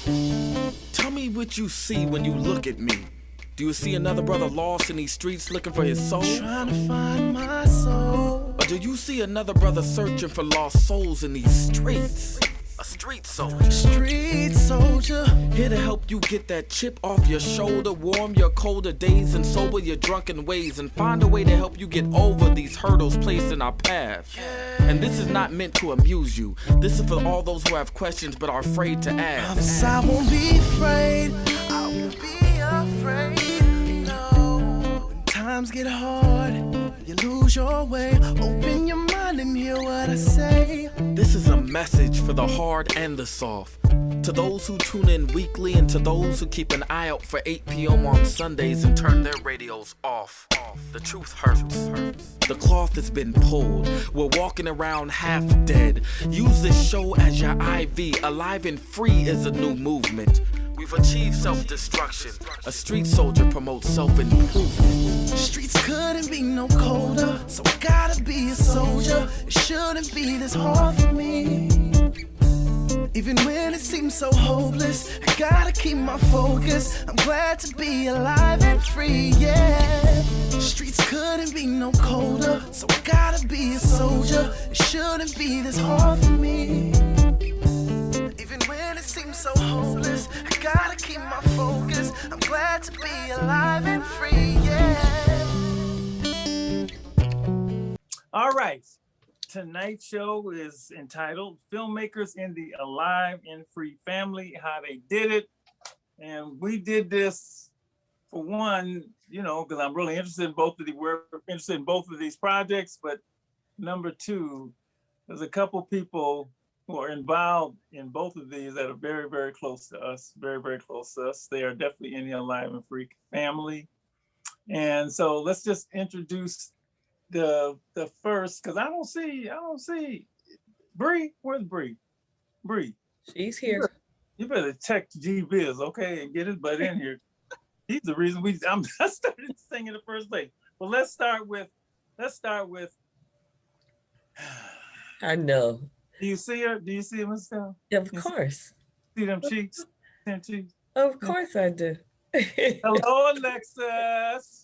Tell me what you see when you look at me. Do you see another brother lost in these streets looking for his soul? Trying to find my soul. Or do you see another brother searching for lost souls in these streets? A street soldier. Street soldier. Here to help you get that chip off your shoulder, warm your colder days and sober your drunken ways, and find a way to help you get over these hurdles placed in our path. And this is not meant to amuse you. This is for all those who have questions but are afraid to ask. I won't be afraid. I won't be afraid. No. When times get hard, you lose your way. Open your mind and hear what I say. This is a message for the hard and the soft. To those who tune in weekly and to those who keep an eye out for 8 p.m. on Sundays and turn their radios off. The truth hurts. The cloth has been pulled. We're walking around half dead. Use this show as your IV. Alive and Free is a new movement. We've achieved self-destruction. A street soldier promotes self-improvement. Streets couldn't be no colder, so I gotta be a soldier. It shouldn't be this hard for me. Even when it seems so hopeless, I gotta keep my focus. I'm glad to be alive and free, yeah. Streets couldn't be no colder, so I gotta be a soldier. It shouldn't be this hard for me. Even when it seems so hopeless, I gotta keep my focus. I'm glad to be alive and free, yeah. All right. Tonight's show is entitled Filmmakers in the Alive and Free Family, How They Did It. And we did this for one, because I'm really interested in we're interested in both of these projects. But number two, there's a couple people who are involved in both of these that are very, very close to us, very, very close to us. They are definitely in the Alive and Free family. And so let's just introduce the first, because I don't see Bree. Where's Bree? Bree. She's here. You better text G-Biz, okay, and get his butt in here. He's the reason I started singing in the first place. Well, let's start with. I know. Do you see her? Do you see him still? Of course. See them cheeks? Them cheeks? Of course I do. Hello, Alexis.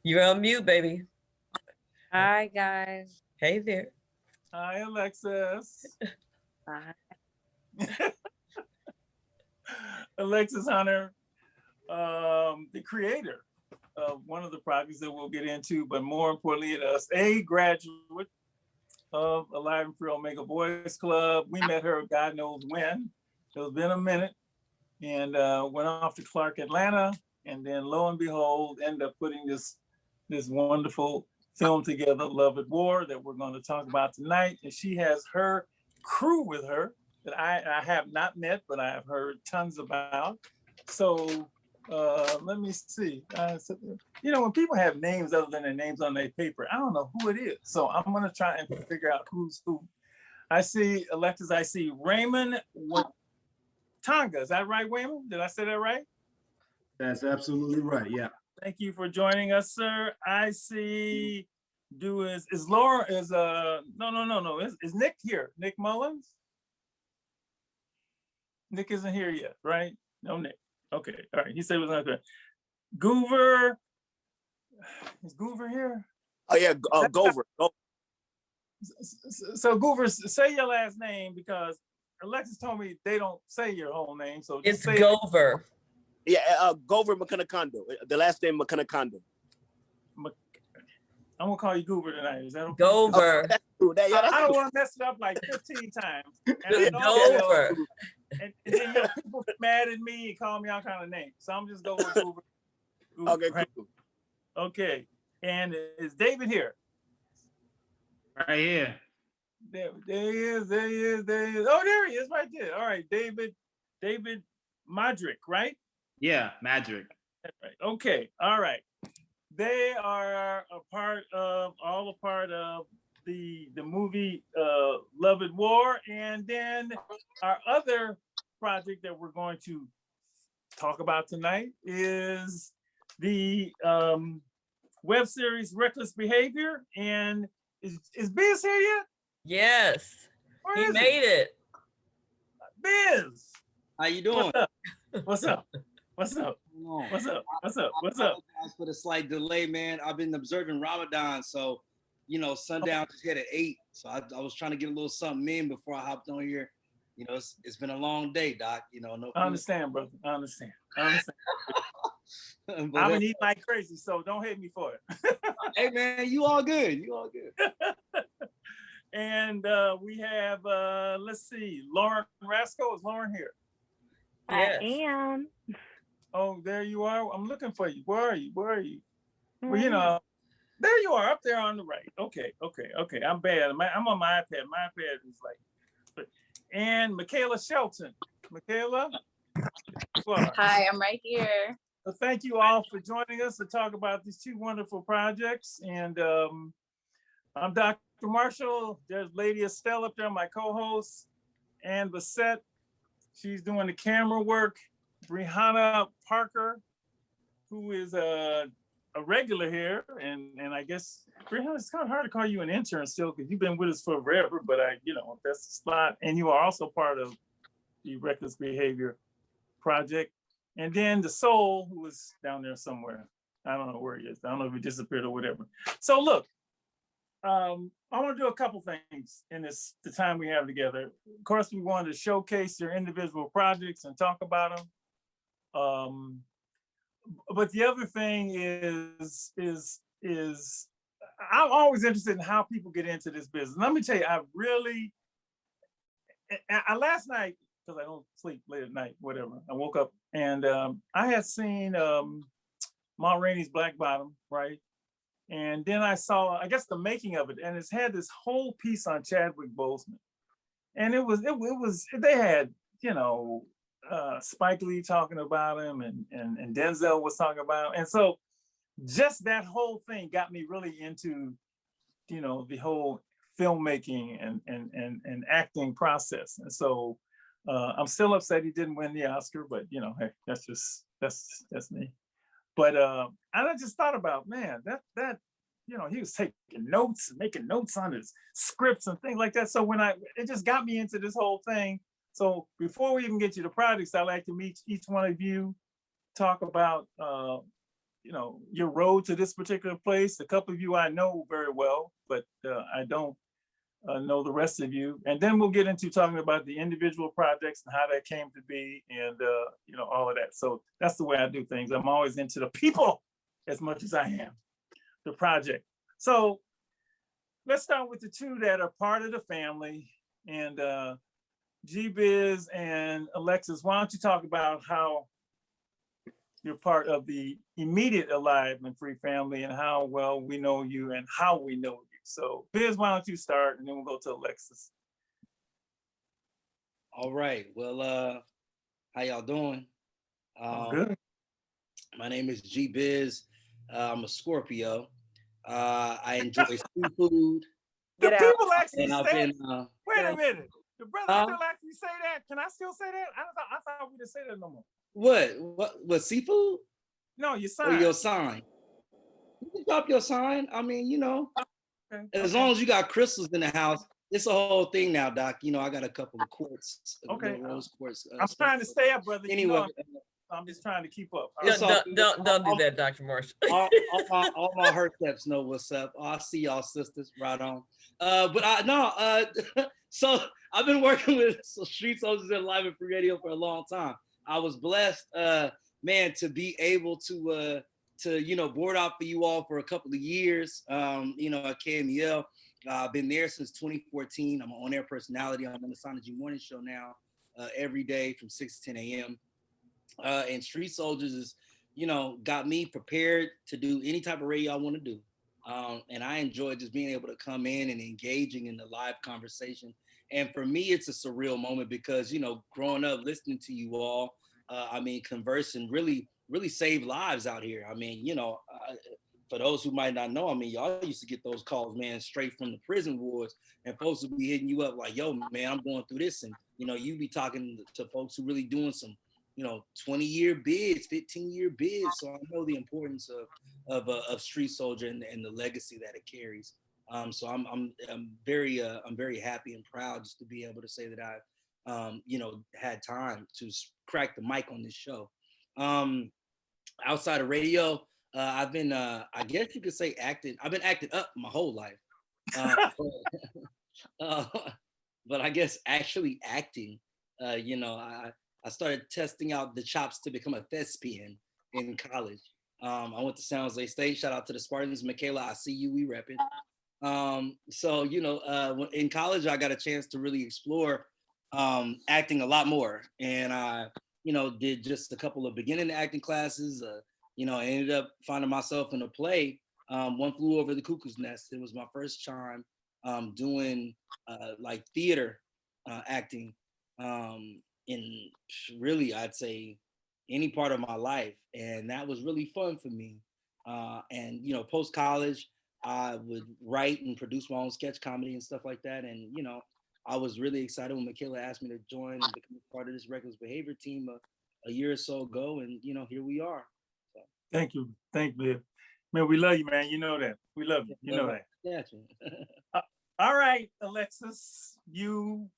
You're on mute, baby. Hi, guys. Hey there. Hi, Alexis. Hi. Alexis Hunter, the creator of one of the projects that we'll get into, but more importantly, a graduate of Alive and Free Omega Boys Club. We met her, God knows when. It's been a minute, and went off to Clark, Atlanta, and then lo and behold, ended up putting this wonderful film together, Love at War, that we're going to talk about tonight. And she has her crew with her that I have not met, but I have heard tons about. So let me see. When people have names other than their names on their paper, I don't know who it is. So I'm going to try and figure out who's who. I see Alexis. I see Raymond Tonga. Is that right, Raymond? Did I say that right? That's absolutely right. Yeah. Thank you for joining us, sir. I see. Is Laura no. Is Nick here? Nick Mullins? Nick isn't here yet, right? No, Nick. Okay, all right. He said it was not there. Goover. Is Goover here? Oh yeah, Gover. So Goover, say your last name, because Alexis told me they don't say your whole name. So just It's say Gover. Yeah, Gover McConaughey. The last name McConaughey. I'm gonna call you Goover tonight. Is that okay? Gover. I don't want to mess it up like 15 times. And Gover. And then people get mad at me and call me all kind of names. So I'm just going with Goover. Okay, right? cool. Okay. And is David here? Right here. There he is. Oh, there he is, right there. All right, David Modric, right? Yeah, Magic. Right. Okay. All right. They are all a part of the movie Love at War, and then our other project that we're going to talk about tonight is the web series Reckless Behavior. And is Biz here yet? Yes. Where He is made it. Biz. How you doing? What's up? What's up? What's up? Come on. What's up? What's up? I What's up? apologize for the slight delay, man. I've been observing Ramadan, so sundown just hit at 8. So I was trying to get a little something in before I hopped on here. It's been a long day, Doc. No. I understand, brother. I understand. But, I've been eating like crazy, so don't hate me for it. hey, man, you all good. You all good. And we have, let's see, Lauren Rasco. Is Lauren here? Yes. I am. Oh, there you are. I'm looking for you. Where are you? Where are you? Well, Right. there you are, up there on the right. Okay. I'm bad. I'm on my iPad. My iPad is like, and Michaela Shelton. Michaela? Hi, I'm right here. So thank you all for joining us to talk about these two wonderful projects. And I'm Dr. Marshall. There's Lady Estelle up there, my co-host, and Basette. She's doing the camera work. Brianna Parker, who is a regular here, and I guess Brianna, it's kind of hard to call you an intern still because you've been with us for forever. But that's the spot, and you are also part of the Reckless Behavior Project. And then the Soul, who is down there somewhere. I don't know where he is. I don't know if he disappeared or whatever. So look, I want to do a couple things in the time we have together. Of course, we wanted to showcase your individual projects and talk about them. But the other thing is I'm always interested in how people get into this business. Let me tell you, I last night, because I don't sleep late at night, whatever, I woke up and I had seen Ma Rainey's Black Bottom, right? And then I saw, I guess, the making of it, and it's had this whole piece on Chadwick Boseman, and it was they had Spike Lee talking about him, and Denzel was talking about him, and so just that whole thing got me really into the whole filmmaking and acting process, and so I'm still upset he didn't win the Oscar, but hey, that's me. But I just thought about, man, that he was taking notes and making notes on his scripts and things like that. So it just got me into this whole thing. So before we even get to the projects, I'd like to meet each one of you, talk about your road to this particular place. A couple of you I know very well, but I don't know the rest of you. And then we'll get into talking about the individual projects and how that came to be, and all of that. So that's the way I do things. I'm always into the people as much as I am the project. So let's start with the two that are part of the family. And G-Biz and Alexis, why don't you talk about how you're part of the immediate Alive and Free family and how well we know you and how we know you. So Biz, why don't you start, and then we'll go to Alexis. All right. Well, how y'all doing? Good. My name is G-Biz. I'm a Scorpio. I enjoy seafood. The people actually and I've say been, wait a minute. The brother still actually say that. Can I still say that? I thought we didn't say that no more. What seafood? No, your sign. Or your sign. You can drop your sign. I mean, Okay. as long as you got crystals in the house, it's a whole thing now, Doc. I got a couple of quartz, Okay. rose quartz. I'm trying to stay up, brother. Anyway, I'm just trying to keep up. Don't do that, Dr. Marshall. all my hersteps know what's up. Oh, I see y'all sisters, right on. So I've been working with Street Soldiers and Live and Free Radio for a long time. I was blessed, man, to be able to board out for you all for a couple of years. At KMEL. I've been there since 2014. I'm an on-air personality. I'm on the Synergy Morning Show now, every day from 6 to 10 a.m. And Street Soldiers is, got me prepared to do any type of radio I want to do. And I enjoy just being able to come in and engaging in the live conversation. And for me, it's a surreal moment because, growing up, listening to you all, conversing really saved lives out here. For those who might not know, y'all used to get those calls, man, straight from the prison wards, and folks would be hitting you up like, yo, man, I'm going through this. And, you be talking to folks who really doing some, 20-year bids, 15-year bids. So I know the importance of Street Soldier and the legacy that it carries. So I'm very happy and proud just to be able to say that had time to crack the mic on this show. Outside of radio, I've been, I guess you could say acting. I've been acting up my whole life. Uh, but I guess actually acting, I started testing out the chops to become a thespian in college. I went to San Jose State. Shout out to the Spartans. Michaela, I see you. We repping. In college, I got a chance to really explore acting a lot more. And I, did just a couple of beginning acting classes. I ended up finding myself in a play, One Flew Over the Cuckoo's Nest. It was my first time doing like theater acting in really, I'd say, any part of my life. And that was really fun for me. Post college, I would write and produce my own sketch comedy and stuff like that. And, I was really excited when Michaela asked me to join and become a part of this reckless behavior team a year or so ago. And, here we are. So. Thank you. Thank you. Man, we love you, man. You know that. We love you. You know that. Yeah. All right, Alexis, you.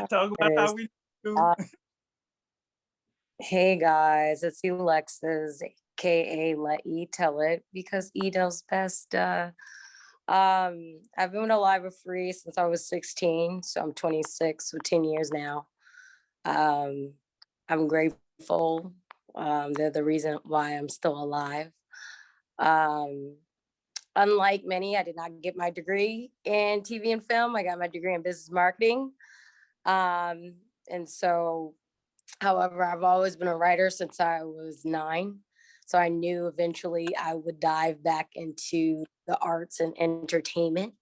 Talk about how we do. Hey guys, it's Alexis, aka Let E Tell It, because E knows best. I've been alive and free since I was 16, so I'm 26, so 10 years now. I'm grateful. They're the reason why I'm still alive. Unlike many, I did not get my degree in TV and film. I got my degree in business marketing. And so, however, I've always been a writer since I was 9. So I knew eventually I would dive back into the arts and entertainment.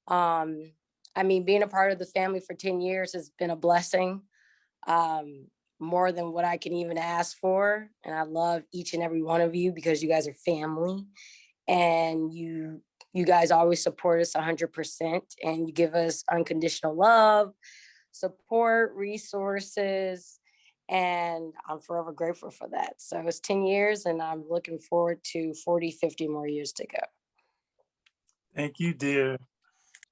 Being a part of the family for 10 years has been a blessing, more than what I can even ask for. And I love each and every one of you because you guys are family. And you guys always support us 100%, and you give us unconditional love, support, resources, and I'm forever grateful for that. So it's 10 years, and I'm looking forward to 40, 50 more years to go. Thank you, dear.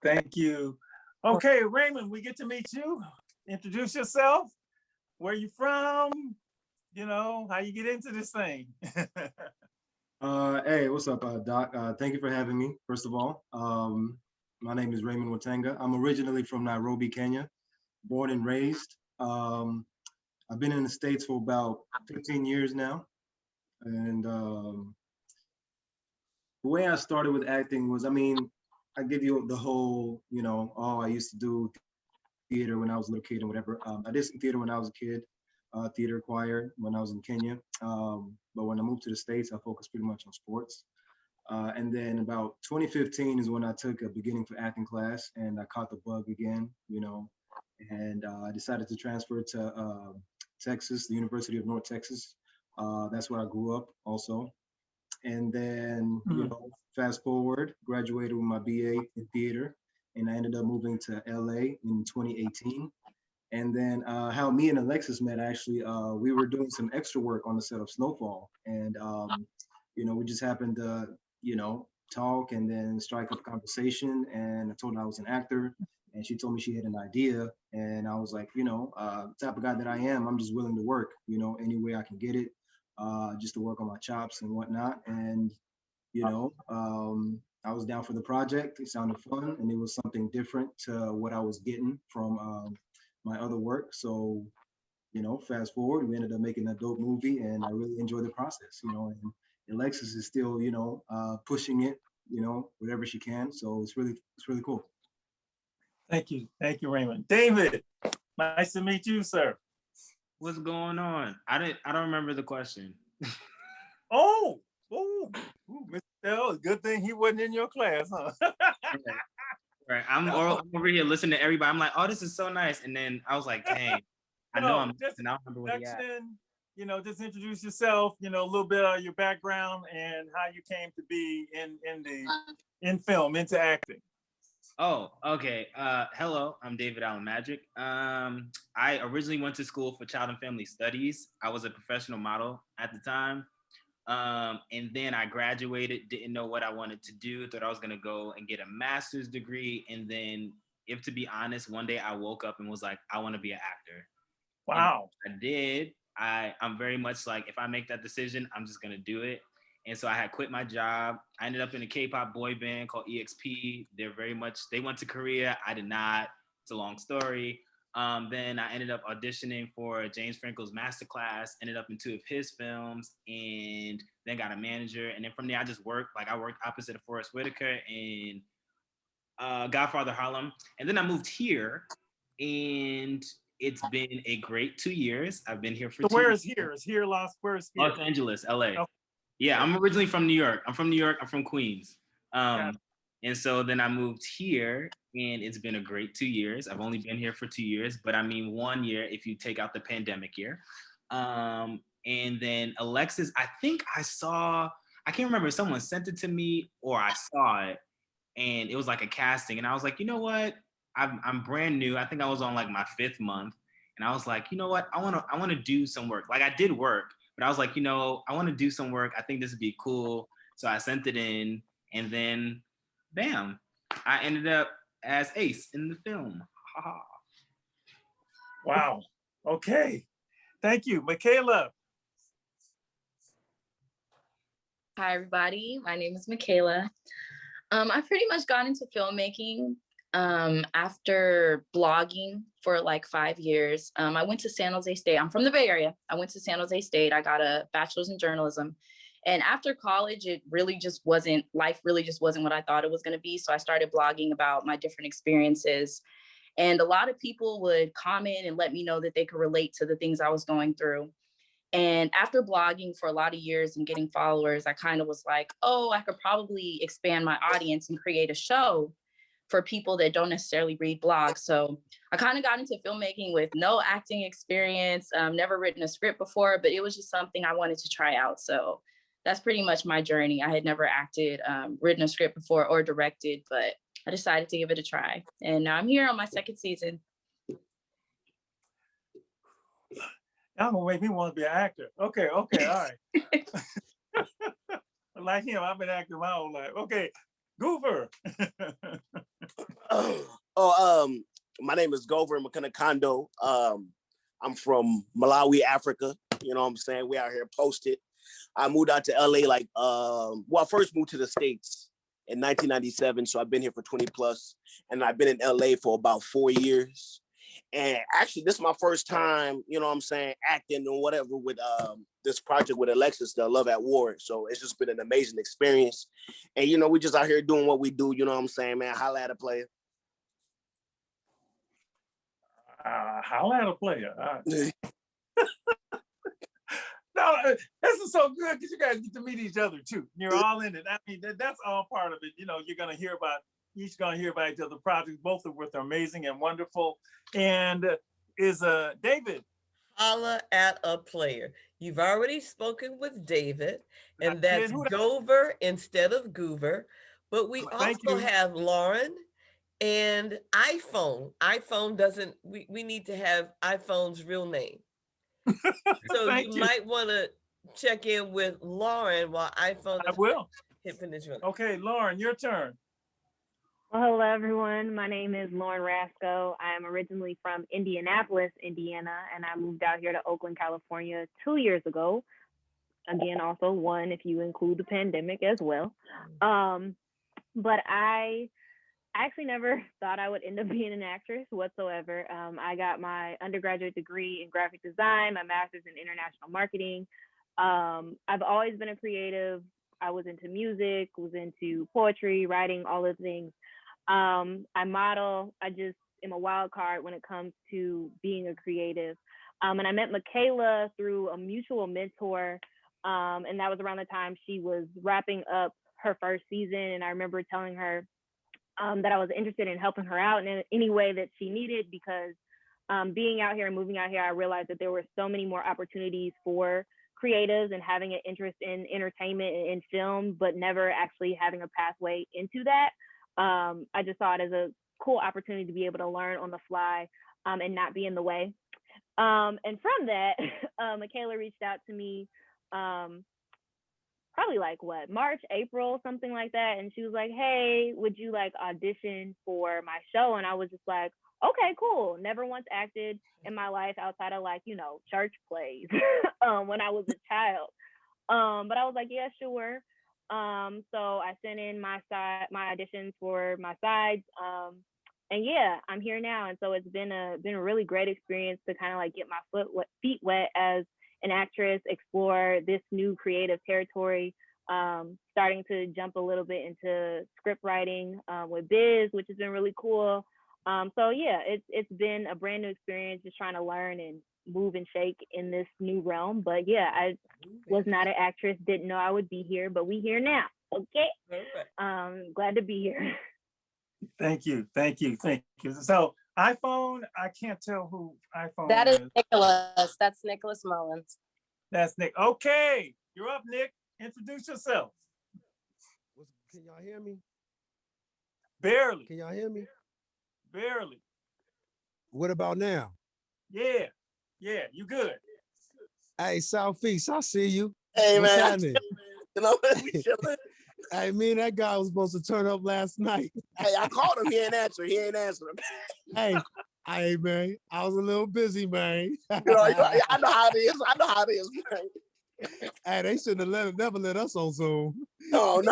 Thank you. Okay, Raymond, we get to meet you. Introduce yourself. Where you from? How you get into this thing. Hey, what's up, Doc? Thank you for having me, first of all. My name is Raymond Watanga. I'm originally from Nairobi, Kenya, born and raised. I've been in the States for about 15 years now. And the way I started with acting was, I give you the whole, I used to do theater when I was a little kid and whatever. I did some theater when I was a kid, theater choir when I was in Kenya. But when I moved to the States, I focused pretty much on sports. And then about 2015 is when I took a beginning for acting class, and I caught the bug again, and I decided to transfer to Texas, the University of North Texas. That's where I grew up also. And then, fast forward, graduated with my BA in theater, and I ended up moving to LA in 2018. And then how me and Alexis met, actually, we were doing some extra work on the set of Snowfall. And, we just happened to, talk and then strike up conversation. And I told her I was an actor, and she told me she had an idea. And I was like, the type of guy that I am, I'm just willing to work, any way I can get it, just to work on my chops and whatnot. And, I was down for the project. It sounded fun, and it was something different to what I was getting from my other work. So, fast forward, we ended up making a dope movie, and I really enjoyed the process, and Alexis is still, pushing it, whatever she can. So it's really cool. Thank you, Raymond. David, nice to meet you, sir. What's going on? I don't remember the question. Mr. Dell, good thing he wasn't in your class, huh? Right. I'm over here listening to everybody. I'm like, oh, this is so nice. And then I was like, dang, I know I'm missing. I don't remember what he asked. Just introduce yourself, a little bit of your background and how you came to be in film, into acting. Oh, okay. Hello, I'm David Allen Magic. I originally went to school for child and family studies. I was a professional model at the time. And then I graduated, didn't know what I wanted to do, thought I was gonna go and get a master's degree. And then, if to be honest, one day I woke up and was like, I want to be an actor. Wow. And I did. I'm very much like, if I make that decision, I'm just gonna do it. And so I had quit my job. I ended up in a K-pop boy band called EXP. They went to Korea. I did not. It's a long story. Then I ended up auditioning for James Franco's Masterclass, ended up in 2 of his films, and then got a manager. And then from there, I just worked. Like, I worked opposite of Forrest Whitaker in Godfather Harlem. And then I moved here, and it's been a great 2 years. I've been here for 2 where years. is here? Is here where is here? Los Angeles, LA. Oh. Yeah, I'm originally from New York. I'm from Queens. And so then I moved here, and it's been a great 2 years. I've only been here for 2 years, but I mean 1 year if you take out the pandemic year. And then Alexis, I think I can't remember if someone sent it to me or I saw it, and it was like a casting. And I was like, you know what? I'm brand new. I think I was on like my 5th month. And I was like, you know what? I want to do some work. Like, I did work, but I was like, I want to do some work. I think this would be cool. So I sent it in, and then bam, I ended up as Ace in the film. Wow. Okay. Thank you. Michaela. Hi, everybody. My name is Michaela. I pretty much got into filmmaking after blogging for like 5 years. I went to San Jose State. I'm from the Bay Area. I went to San Jose State. I got a bachelor's in journalism. And after college, life really just wasn't what I thought it was going to be. So I started blogging about my different experiences. And a lot of people would comment and let me know that they could relate to the things I was going through. And after blogging for a lot of years and getting followers, I kind of was like, oh, I could probably expand my audience and create a show for people that don't necessarily read blogs. So I kind of got into filmmaking with no acting experience, never written a script before, but it was just something I wanted to try out. So that's pretty much my journey. I had never acted, written a script before or directed, but I decided to give it a try. And now I'm here on my 2nd season. Y'all gonna make me want to be an actor. Okay, all right. Like him, I've been acting my whole life. Okay, Goover. My name is Gover Mkanakando. I'm from Malawi, Africa. You know what I'm saying? We out here posted. I moved out to LA I first moved to the States in 1997. So I've been here for 20 plus, and I've been in LA for about 4 years. And actually, this is my first time, you know what I'm saying, acting or whatever with this project with Alexis, the Love at War. So it's just been an amazing experience. And, we just out here doing what we do, you know what I'm saying, man. Holla at a player. Holla at a player. No, this is so good because you guys get to meet each other too. You're all in it. I mean, that's all part of it. You're going to hear about each other projects, both of which are amazing and wonderful. And is David. Holla at a player. You've already spoken with David, and that's Gover instead of Goover. But we also have Lauren and iPhone. iPhone doesn't, we need to have iPhone's real name. So you might want to check in with Lauren while iPhone. I will. His real name. Okay, Lauren, your turn. Well, hello, everyone. My name is Lauren Rasco. I am originally from Indianapolis, Indiana, and I moved out here to Oakland, California 2 years ago. Again, also 1 if you include the pandemic as well. But I actually never thought I would end up being an actress whatsoever. I got my undergraduate degree in graphic design, my master's in international marketing. I've always been a creative. I was into music, was into poetry, writing, all those things. I model. I just am a wild card when it comes to being a creative. And I met Michaela through a mutual mentor. And that was around the time she was wrapping up her 1st season. And I remember telling her that I was interested in helping her out in any way that she needed, because being out here and moving out here, I realized that there were so many more opportunities for creatives and having an interest in entertainment and in film, but never actually having a pathway into that. I just saw it as a cool opportunity to be able to learn on the fly and not be in the way. And from that, Michaela reached out to me probably like what, March, April, something like that. And she was like, hey, would you like audition for my show? And I was just like, okay, cool. Never once acted in my life outside of like, you know, church plays when I was a child. But I was like, yeah, sure. So I sent in my auditions for my sides. And yeah, I'm here now. And so it's been a really great experience to kind of like get my feet wet as an actress, explore this new creative territory, starting to jump a little bit into script writing with Biz, which has been really cool. So yeah, it's been a brand new experience, just trying to learn and move and shake in this new realm. But yeah, I was not an actress, didn't know I would be here, but we here now. Okay. Glad to be here. Thank you. So iPhone, I can't tell who iPhone That is Nicholas. That's Nicholas Mullins. That's Nick. Okay, you're up, Nick. Introduce yourself. Can y'all hear me? Barely. Can y'all hear me? Barely. What about now? Yeah, you good. Hey, Southeast, I see you. Hey, what's man. happening? You know, we chilling. Hey, me and that guy was supposed to turn up last night. Hey, I called him. He ain't answering. Hey, man, I was a little busy, man. I know how it is. Man. Hey, they shouldn't have never let us on Zoom. No.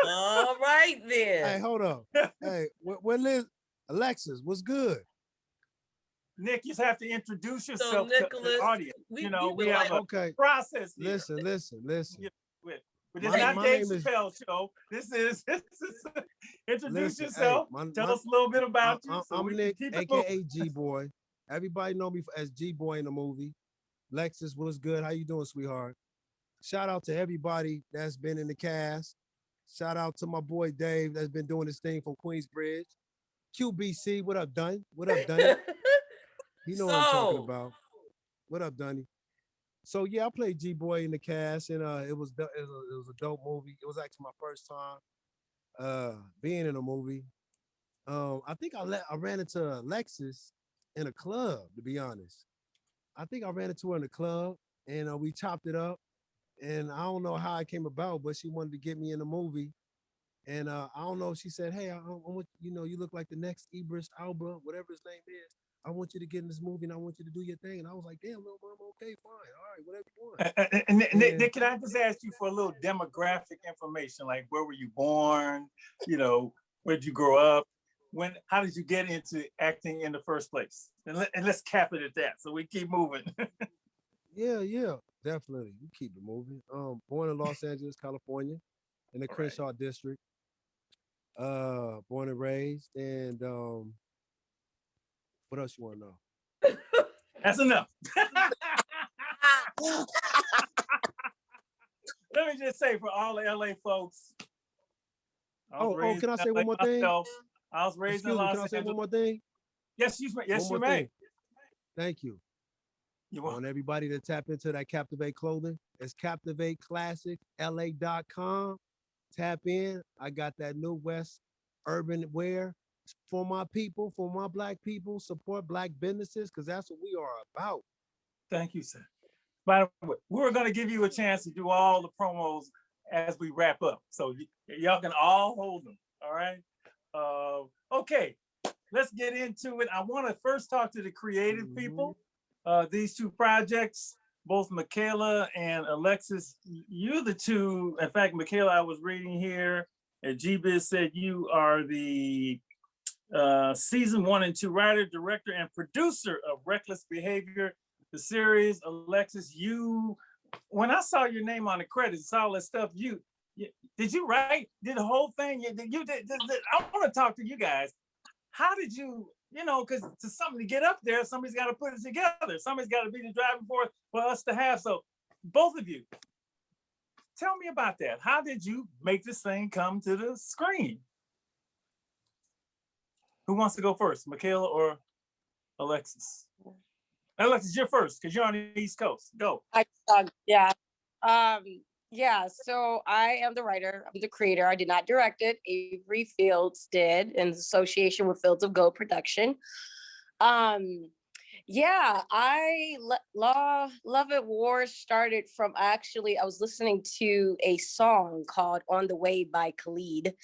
All right then. Hey, hold up. Hey, where Liz? Alexis, what's good? Nick, you just have to introduce yourself to the audience. We have a process here. Listen. But it's not Dave Chappelle show. This is introduce yourself. Tell us a little bit about you. I'm Nick, aka G-Boy. Everybody know me as G-Boy in the movie. Lexus, what's good? How you doing, sweetheart? Shout out to everybody that's been in the cast. Shout out to my boy Dave that's been doing this thing from Queensbridge. QBC, what up, Dunn? What up, Dunny? You know what I'm talking about. What up, Dunny? So yeah, I played G-Boy in the cast, and it was a dope movie. It was actually my first time being in a movie. I think I ran into Alexis in a club, to be honest. I think I ran into her in a club, and we chopped it up. And I don't know how it came about, but she wanted to get me in the movie. And I don't know if she said, hey, I want, you look like the next Idris Elba, whatever his name is. I want you to get in this movie and I want you to do your thing. And I was like, damn, little mom, okay, fine. All right, whatever you want. Nick, can I just ask you for a little demographic information? Like, where were you born? Where'd you grow up? How did you get into acting in the first place? And let's cap it at that so we keep moving. Yeah, definitely. We keep it moving. Born in Los Angeles, California, in the Crenshaw district. Born and raised. And what else you want to know? That's enough. Let me just say for all the LA folks. Can I say one more thing? I was raised in Los Angeles. Can I say one more thing? Yes, you may. Thank you. I want everybody to tap into that Captivate clothing. It's CaptivateClassicLA.com. Tap in. I got that new West urban wear for my people, for my Black people. Support Black businesses because that's what we are about. Thank you, sir. By the way, we're going to give you a chance to do all the promos as we wrap up. So y'all can all hold them. All right. Okay, let's get into it. I want to first talk to the creative people. These two projects, both Michaela and Alexis, you're the two. In fact, Michaela, I was reading here, and G-Biz said you are the season 1 and 2 writer, director, and producer of Reckless Behavior, the series. Alexis, when I saw your name on the credits, all that stuff, did you write? Did the whole thing? I want to talk to you guys. How did you? Because to something to get up there, somebody's got to put it together. Somebody's got to be the driving force for us to have. So both of you, tell me about that. How did you make this thing come to the screen? Who wants to go first, Michaela or Alexis? Alexis, you're first because you're on the East Coast. Go. So I am the writer. I'm the creator. I did not direct it. Avery Fields did in association with Fields of Go Production. Yeah, Love at War started from actually, I was listening to a song called On the Way by Khalid.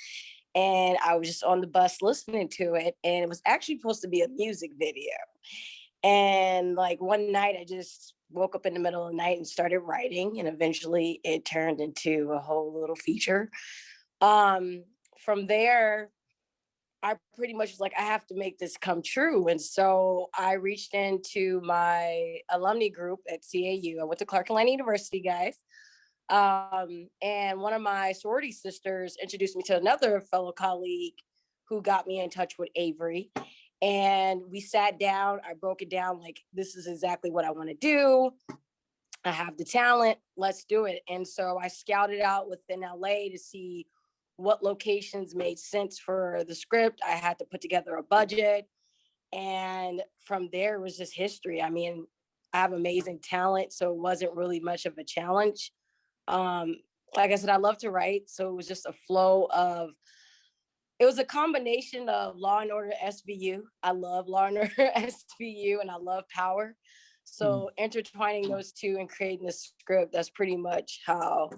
And I was just on the bus listening to it. And it was actually supposed to be a music video. And like one night, I just woke up in the middle of the night and started writing. And eventually it turned into a whole little feature. From there, I pretty much was like, I have to make this come true. And so I reached into my alumni group at CAU. I went to Clark Atlanta University, guys. And one of my sorority sisters introduced me to another fellow colleague who got me in touch with Avery. And we sat down, I broke it down like, this is exactly what I want to do. I have the talent, let's do it. And so I scouted out within LA to see what locations made sense for the script. I had to put together a budget. And from there it was just history. I mean, I have amazing talent, so it wasn't really much of a challenge. Like I said, I love to write. So it was just a flow of, it was a combination of Law and Order SVU. I love Law and Order SVU and I love Power. So intertwining those two and creating the script, that's pretty much how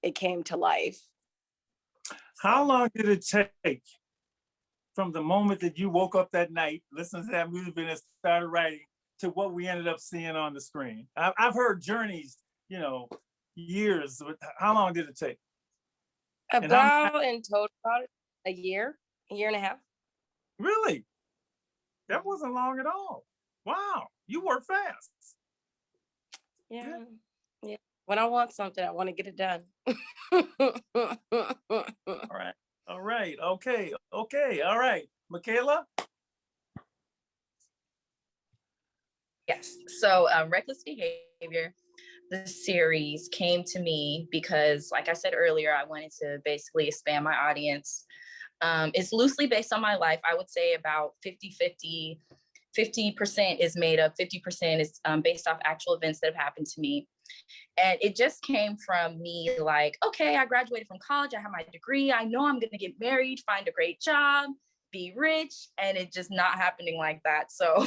it came to life. How long did it take from the moment that you woke up that night, listened to that music and started writing, to what we ended up seeing on the screen? I've heard journeys, you know, years, but how long did it take? About in total, about a year and a half. Really? That wasn't long at all. Wow, you work fast. Yeah. When I want something, I want to get it done. All right. Okay. All right. Michaela? Yes. So Reckless Behavior, the series came to me because, like I said earlier, I wanted to basically expand my audience. It's loosely based on my life. I would say about 50-50. 50% is made up, 50% is based off actual events that have happened to me. And it just came from me like, okay, I graduated from college, I have my degree, I know I'm gonna get married, find a great job, be rich, and it just not happening like that. So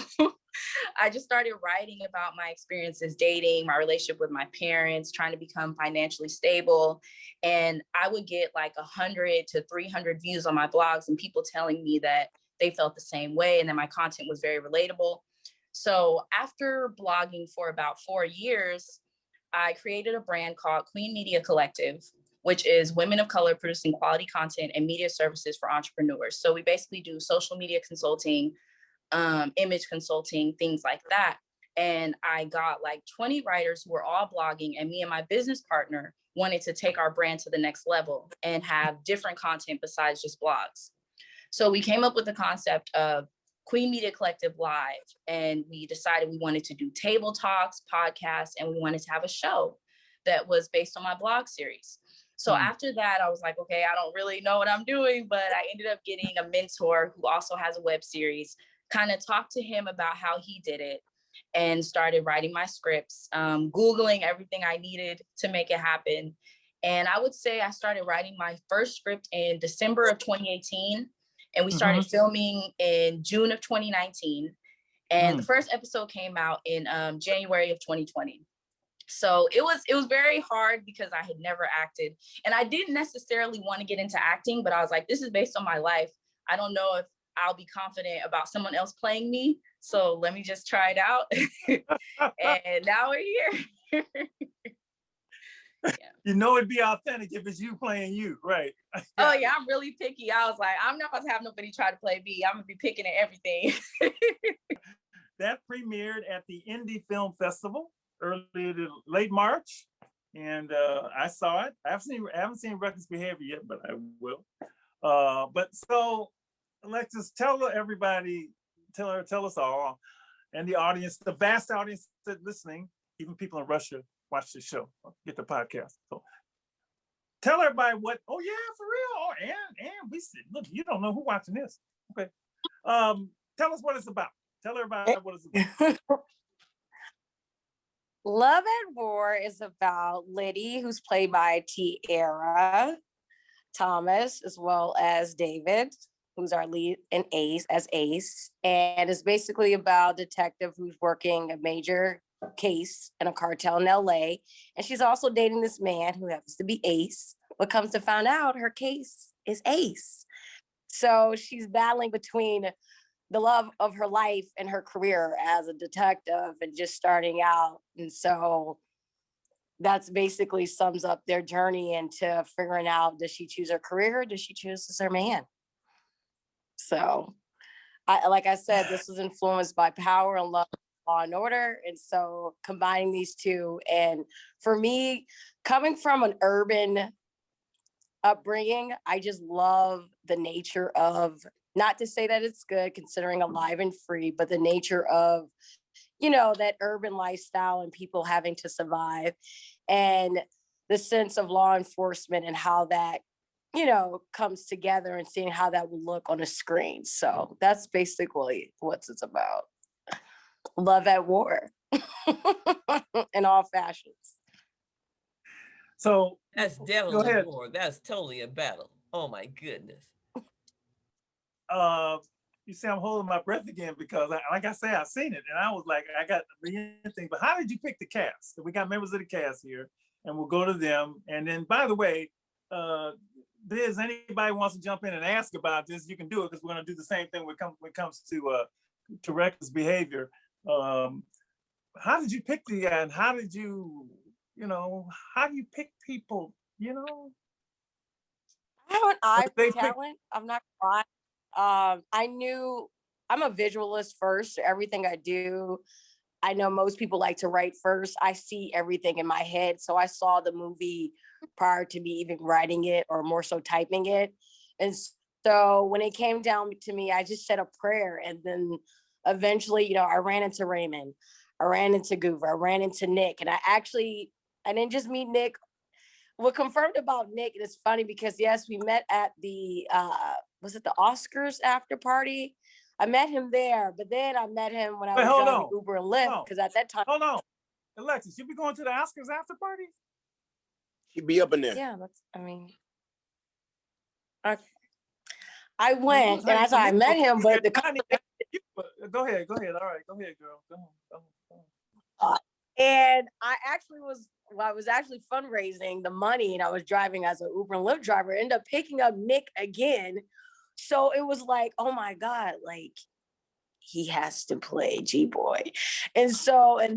I just started writing about my experiences dating, my relationship with my parents, trying to become financially stable. And I would get like 100 to 300 views on my blogs and people telling me that they felt the same way and that my content was very relatable. So after blogging for about 4 years, I created a brand called Queen Media Collective, which is women of color producing quality content and media services for entrepreneurs. So we basically do social media consulting, image consulting, things like that. And I got like 20 writers who were all blogging, and me and my business partner wanted to take our brand to the next level and have different content besides just blogs. So we came up with the concept of Queen Media Collective Live, and we decided we wanted to do table talks, podcasts, and we wanted to have a show that was based on my blog series. So after that, I was like, okay, I don't really know what I'm doing, but I ended up getting a mentor who also has a web series, kind of talked to him about how he did it and started writing my scripts, Googling everything I needed to make it happen. And I would say I started writing my first script in December of 2018. And we started filming in June of 2019. And the first episode came out in January of 2020. So it was very hard because I had never acted. And I didn't necessarily want to get into acting, but I was like, this is based on my life. I don't know if I'll be confident about someone else playing me. So let me just try it out. And now we're here. Yeah. You know it'd be authentic if it's you playing you, right? Oh yeah, I'm really picky. I was like, I'm not about to have nobody try to play me. I'm gonna be picking at everything. That premiered at the Indie Film Festival late March, and I saw it. I haven't seen Reckless Behavior yet, but I will. But so, Alexis, tell everybody, tell us all, and the audience, the vast audience that's listening, even people in Russia, watch the show, get the podcast. So tell everybody what, oh yeah, for real. Oh, and we said, look, you don't know who's watching this. Okay. Tell us what it's about. Tell everybody what it's about. Love at War is about Liddy, who's played by Tiara Thomas, as well as David, who's our lead in Ace as Ace. And it's basically about a detective who's working a major case in a cartel in LA. And she's also dating this man who happens to be Ace, but comes to find out her case is Ace. So she's battling between the love of her life and her career as a detective and just starting out. And so that's basically sums up their journey into figuring out, does she choose her career or does she choose her man? So like I said, this was influenced by Power and Love, Law and Order. And so combining these two, and for me, coming from an urban upbringing, I just love the nature of, not to say that it's good considering Alive and Free, but the nature of, you know, that urban lifestyle and people having to survive, and the sense of law enforcement and how that, you know, comes together, and seeing how that will look on a screen. So that's basically what it's about. Love at war in all fashions. So that's definitely a war. That's totally a battle. Oh my goodness. You see, I'm holding my breath again because, like I said, I've seen it, and I was like, I got the thing. But how did you pick the cast? We got members of the cast here, and we'll go to them. And then, by the way, Biz, anybody wants to jump in and ask about this, you can do it, because we're going to do the same thing when it comes to reckless behavior. How did you pick and how did you, how do you pick people? I have an eye for talent. I'm not gonna lie. I knew I'm a visualist first. So everything I do, I know most people like to write first. I see everything in my head. So I saw the movie prior to me even writing it, or more so typing it. And so when it came down to me, I just said a prayer. And then eventually, I ran into Raymond. I ran into Goover. I ran into Nick. And I didn't just meet Nick. What confirmed about Nick, and it's funny because yes, we met at the was it the Oscars after party? I met him there, but then I met him when I was driving Uber and Lyft, because at that time. Hold on, Alexis, you be going to the Oscars after party? He'd be up in there. Yeah, okay. I went, and that's how I met him. But go ahead. All right, go ahead, girl. Go on. And I was actually fundraising the money, and I was driving as an Uber and Lyft driver. Ended up picking up Nick again. So it was like, oh my God, like he has to play G-Boy. And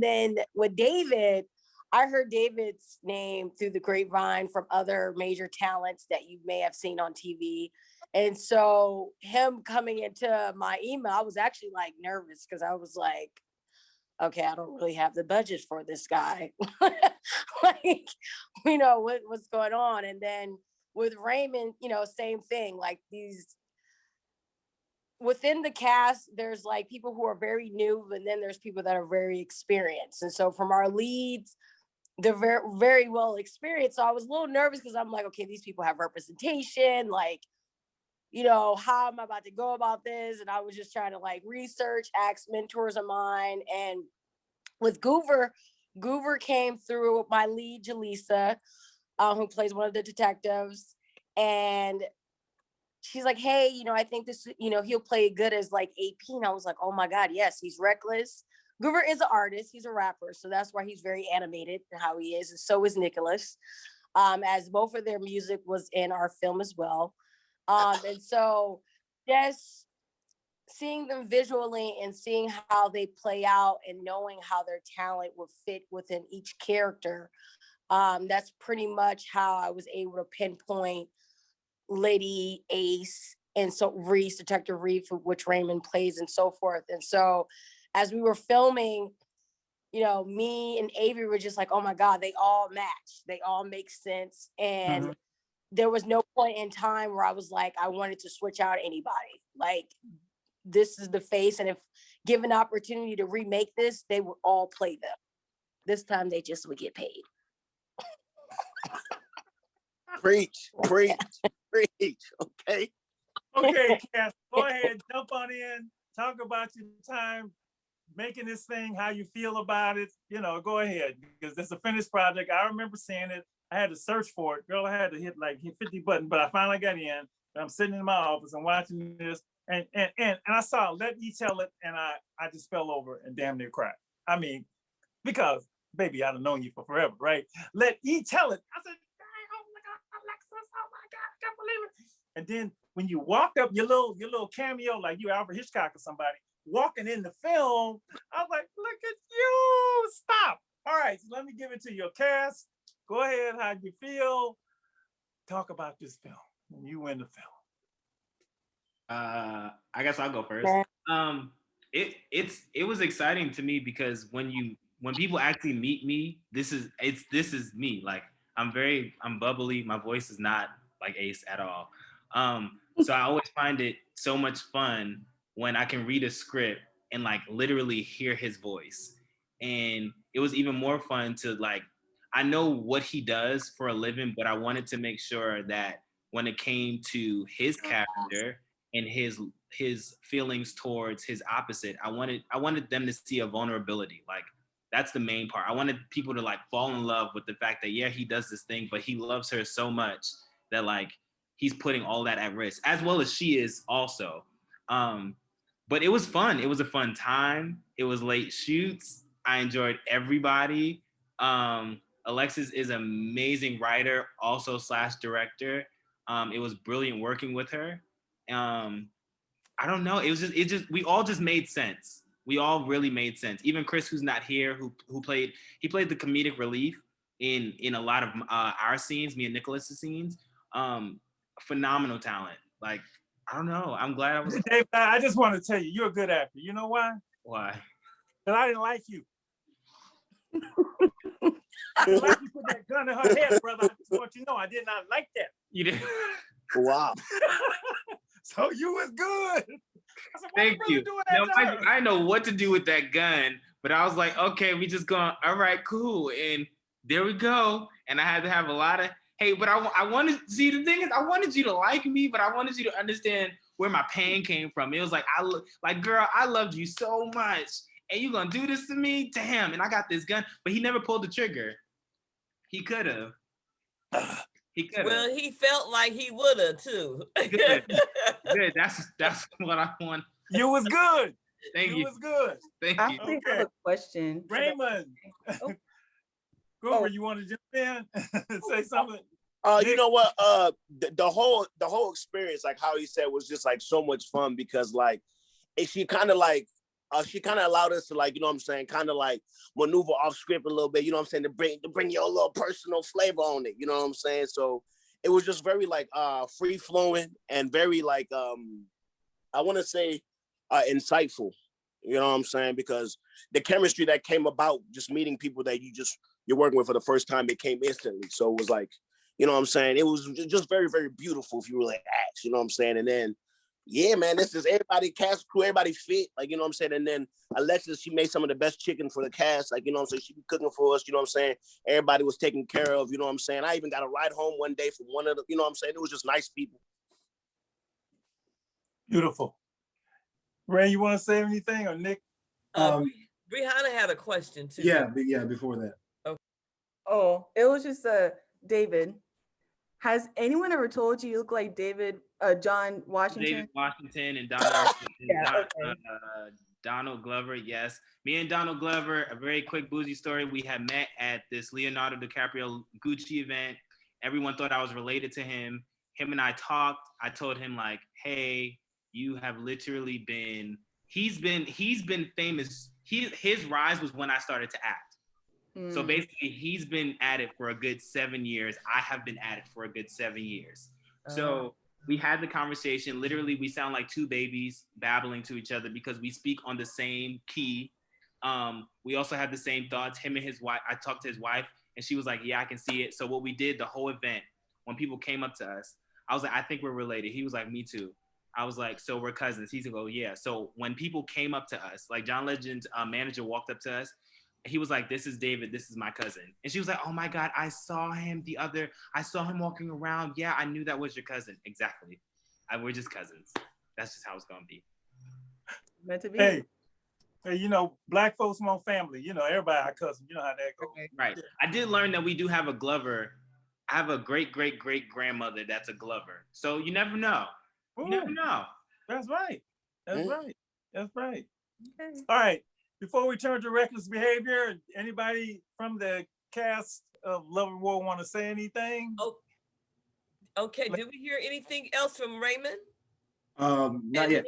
then with David, I heard David's name through the grapevine from other major talents that you may have seen on TV. And so him coming into my email, I was actually like nervous, because I was like, okay, I don't really have the budget for this guy. Like, what's going on? And then with Raymond, same thing. Like within the cast, there's like people who are very new, and then there's people that are very experienced. And so from our leads, they're very, very well experienced. So I was a little nervous, because I'm like, okay, these people have representation. Like, how am I about to go about this? And I was just trying to like research, ask mentors of mine. And with Goover came through my lead, Jaleesa, who plays one of the detectives. And she's like, hey, I think this, he'll play good as like AP. And I was like, oh my God, yes, he's reckless. Goover is an artist. He's a rapper. So that's why he's very animated in how he is. And so is Nicholas, as both of their music was in our film as well. And so just seeing them visually and seeing how they play out and knowing how their talent would fit within each character, that's pretty much how I was able to pinpoint Liddy, Ace, and so Reese, Detective Reese, which Raymond plays, and so forth. And so as we were filming, me and Avery were just like, oh my God, they all match. They all make sense. And there was no point in time where I was like, I wanted to switch out anybody. Like, this is the face. And if given opportunity to remake this, they would all play them. This time they just would get paid. Preach. Okay. Okay, Cass, go ahead, jump on in, talk about your time making this thing, how you feel about it. Go ahead, because it's a finished project. I remember seeing it. I had to search for it. Girl, I had to hit 50 buttons, but I finally got in. I'm sitting in my office and watching this, and I saw Let E Tell It, and I just fell over and damn near cried. I mean, because baby, I've known you for forever, right? Let E Tell It. I said, oh my God, Alexis, oh my God, I can't believe it. And then when you walked up your little cameo, like you Alfred Hitchcock or somebody, walking in the film, I was like, look at you, stop. All right, so let me give it to your cast. Go ahead, how you feel. Talk about this film when you win the film. I guess I'll go first. It was exciting to me because when people actually meet me, this is me. Like I'm bubbly. My voice is not like Ace at all. So I always find it so much fun when I can read a script and like literally hear his voice. And it was even more fun to like, I know what he does for a living, but I wanted to make sure that when it came to his character and his feelings towards his opposite, I wanted them to see a vulnerability. Like that's the main part. I wanted people to like fall in love with the fact that yeah, he does this thing, but he loves her so much that like he's putting all that at risk, as well as she is also. But it was fun. It was a fun time. It was late shoots. I enjoyed everybody. Alexis is an amazing writer, also / director. It was brilliant working with her. I don't know. It just we all just made sense. We all really made sense. Even Chris, who's not here, who played the comedic relief in a lot of our scenes, me and Nicholas's scenes. Phenomenal talent. Like I don't know. I'm glad I was. Dave, I just want to tell you, you're a good actor. You know why? Why? Because I didn't like you. I didn't like you put that gun in her head, brother. I just want you to know I did not like that. You did. Wow. So you was good. I said, thank you. No, I know what to do with that gun, but I was like, okay, we just going, all right, cool. And there we go. And I had to have a lot of, hey, but I wanted, see, the thing is, I wanted you to like me, but I wanted you to understand where my pain came from. It was like, girl, I loved you so much. And you gonna do this to me? Damn, and I got this gun. But he never pulled the trigger. He could have. Well, he felt like he would have too. Good. That's what I want. You was good. Thank you. You was good. Thank you. I think I have a question. Raymond. Goober, you want to jump in? Say something? You know what? The whole experience, like how he said, was just like so much fun because like she kind of allowed us to like, you know what I'm saying, kind of like maneuver off script a little bit, you know what I'm saying, to bring your little personal flavor on it, you know what I'm saying? So it was just very like free flowing and very like I want to say insightful, you know what I'm saying? Because the chemistry that came about just meeting people that you're working with for the first time, it came instantly. So it was like, you know what I'm saying? It was just very, very beautiful if you really ask, you know what I'm saying? And then yeah, man, this is everybody, cast crew, everybody fit, like, you know what I'm saying? And then Alexis, she made some of the best chicken for the cast, like, you know what I'm saying? She be cooking for us, you know what I'm saying? Everybody was taken care of, you know what I'm saying? I even got a ride home one day from one of the, you know what I'm saying? It was just nice people. Beautiful. Ray, you want to say anything, or Nick? Rihanna had a question too. Yeah, before that. Okay. Oh, it was just David. Has anyone ever told you look like John Washington? David Washington and Donald Glover, yes. Me and Donald Glover, a very quick bougie story. We had met at this Leonardo DiCaprio Gucci event. Everyone thought I was related to him. Him and I talked. I told him like, hey, you have literally been, he's been famous. His rise was when I started to act. So basically, he's been at it for a good 7 years. I have been at it for a good 7 years. So we had the conversation. Literally, we sound like two babies babbling to each other because we speak on the same key. We also have the same thoughts. Him and his wife, I talked to his wife, and she was like, yeah, I can see it. So what we did the whole event, when people came up to us, I was like, I think we're related. He was like, me too. I was like, so we're cousins. He's like, oh, yeah. So when people came up to us, like John Legend's manager walked up to us, he was like, this is David, this is my cousin. And she was like, oh my God, I saw him walking around. Yeah, I knew that was your cousin. Exactly. We're just cousins. That's just how it's gonna be. Meant to be. Hey, you know, black folks want family. You know, everybody our cousin. You know how that goes. Right. I did learn that we do have a Glover I have a great grandmother that's a Glover. So you never know. You never know. That's right. That's right. That's right. Okay. All right. Before we turn to reckless behavior, anybody from the cast of Love and War want to say anything? Oh, okay. Did we hear anything else from Raymond? Not yet.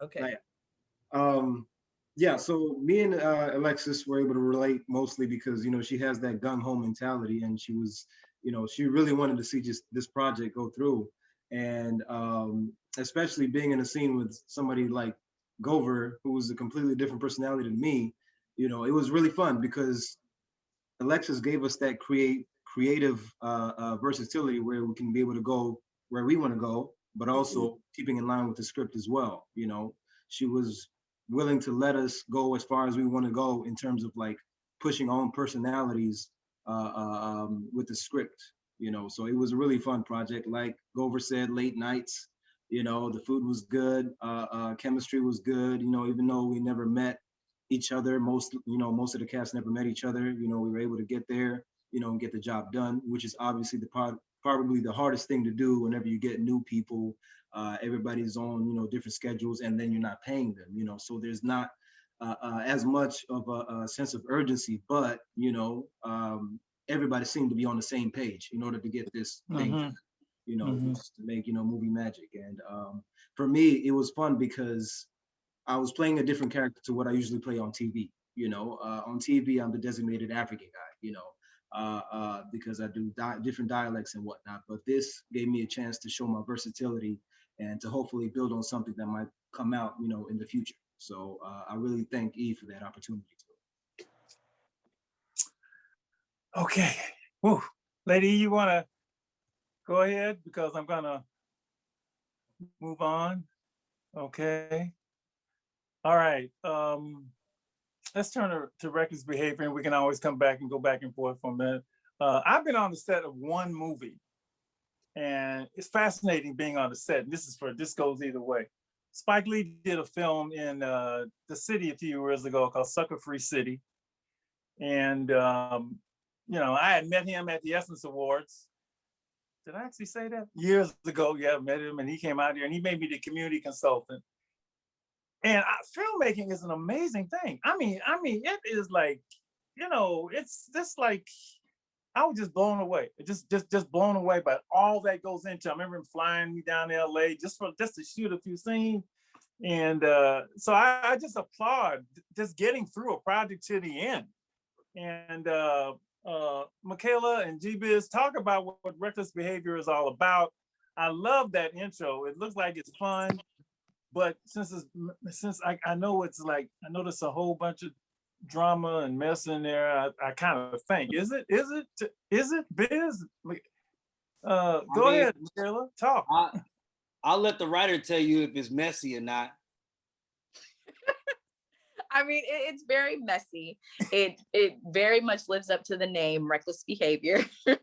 Okay. Not yet. Yeah, so me and Alexis were able to relate mostly because, you know, she has that gung-ho mentality, and she was, you know, she really wanted to see just this project go through. And especially being in a scene with somebody like Gover, who was a completely different personality than me, you know, it was really fun because Alexis gave us that creative versatility where we can be able to go where we want to go, but also keeping in line with the script as well. You know, she was willing to let us go as far as we want to go in terms of like pushing our own personalities with the script. You know, so it was a really fun project. Like Gover said, late nights. You know, the food was good, chemistry was good. You know, even though we never met each other, most of the cast never met each other. You know, we were able to get there, you know, and get the job done, which is obviously probably the hardest thing to do whenever you get new people. Everybody's on, you know, different schedules, and then you're not paying them, you know, so there's not as much of a sense of urgency, but, you know, everybody seemed to be on the same page in order to get this thing, you know, just to make, you know, movie magic. And for me, it was fun because I was playing a different character to what I usually play on TV. You know, on TV, I'm the designated African guy, you know, because I do different dialects and whatnot. But this gave me a chance to show my versatility and to hopefully build on something that might come out, you know, in the future. So I really thank Eve for that opportunity. Okay. Woo. Lady, you want to go ahead because I'm going to move on. Okay. All right. Let's turn to reckless behavior, and we can always come back and go back and forth for a minute. I've been on the set of one movie, and it's fascinating being on the set. And this goes either way. Spike Lee did a film in the city a few years ago called Sucker Free City. And, you know, I had met him at the Essence Awards. Did I actually say that? Years ago, yeah, I met him, and he came out here and he made me the community consultant. And filmmaking is an amazing thing. I mean, it is like, you know, it's just like, I was just blown away. Just blown away by all that goes into it. I remember him flying me down to LA just to shoot a few scenes. And so I just applaud just getting through a project to the end. And Michaela and G-Biz, talk about what reckless behavior is all about. I love that intro. It looks like it's fun, but since I know it's like, I noticed a whole bunch of drama and mess in there, I kind of think, is it Biz? Go ahead, Michaela, talk. I'll let the writer tell you if it's messy or not. I mean, it's very messy. It very much lives up to the name, reckless behavior. And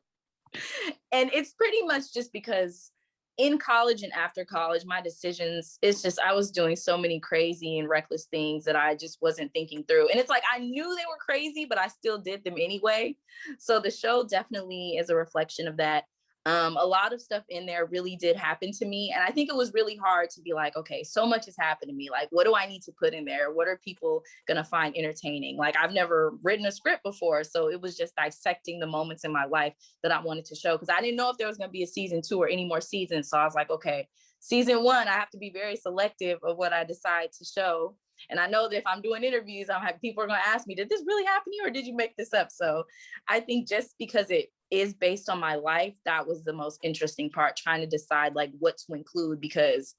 it's pretty much just because in college and after college, my decisions, it's just, I was doing so many crazy and reckless things that I just wasn't thinking through. And it's like, I knew they were crazy, but I still did them anyway. So the show definitely is a reflection of that. A lot of stuff in there really did happen to me. And I think it was really hard to be like, okay, so much has happened to me. Like, what do I need to put in there? What are people going to find entertaining? Like, I've never written a script before. So it was just dissecting the moments in my life that I wanted to show, because I didn't know if there was going to be a season 2 or any more seasons. So I was like, okay, season 1, I have to be very selective of what I decide to show. And I know that if I'm doing interviews, people are going to ask me, did this really happen to you or did you make this up? So I think just because it is based on my life, that was the most interesting part, trying to decide like what to include, because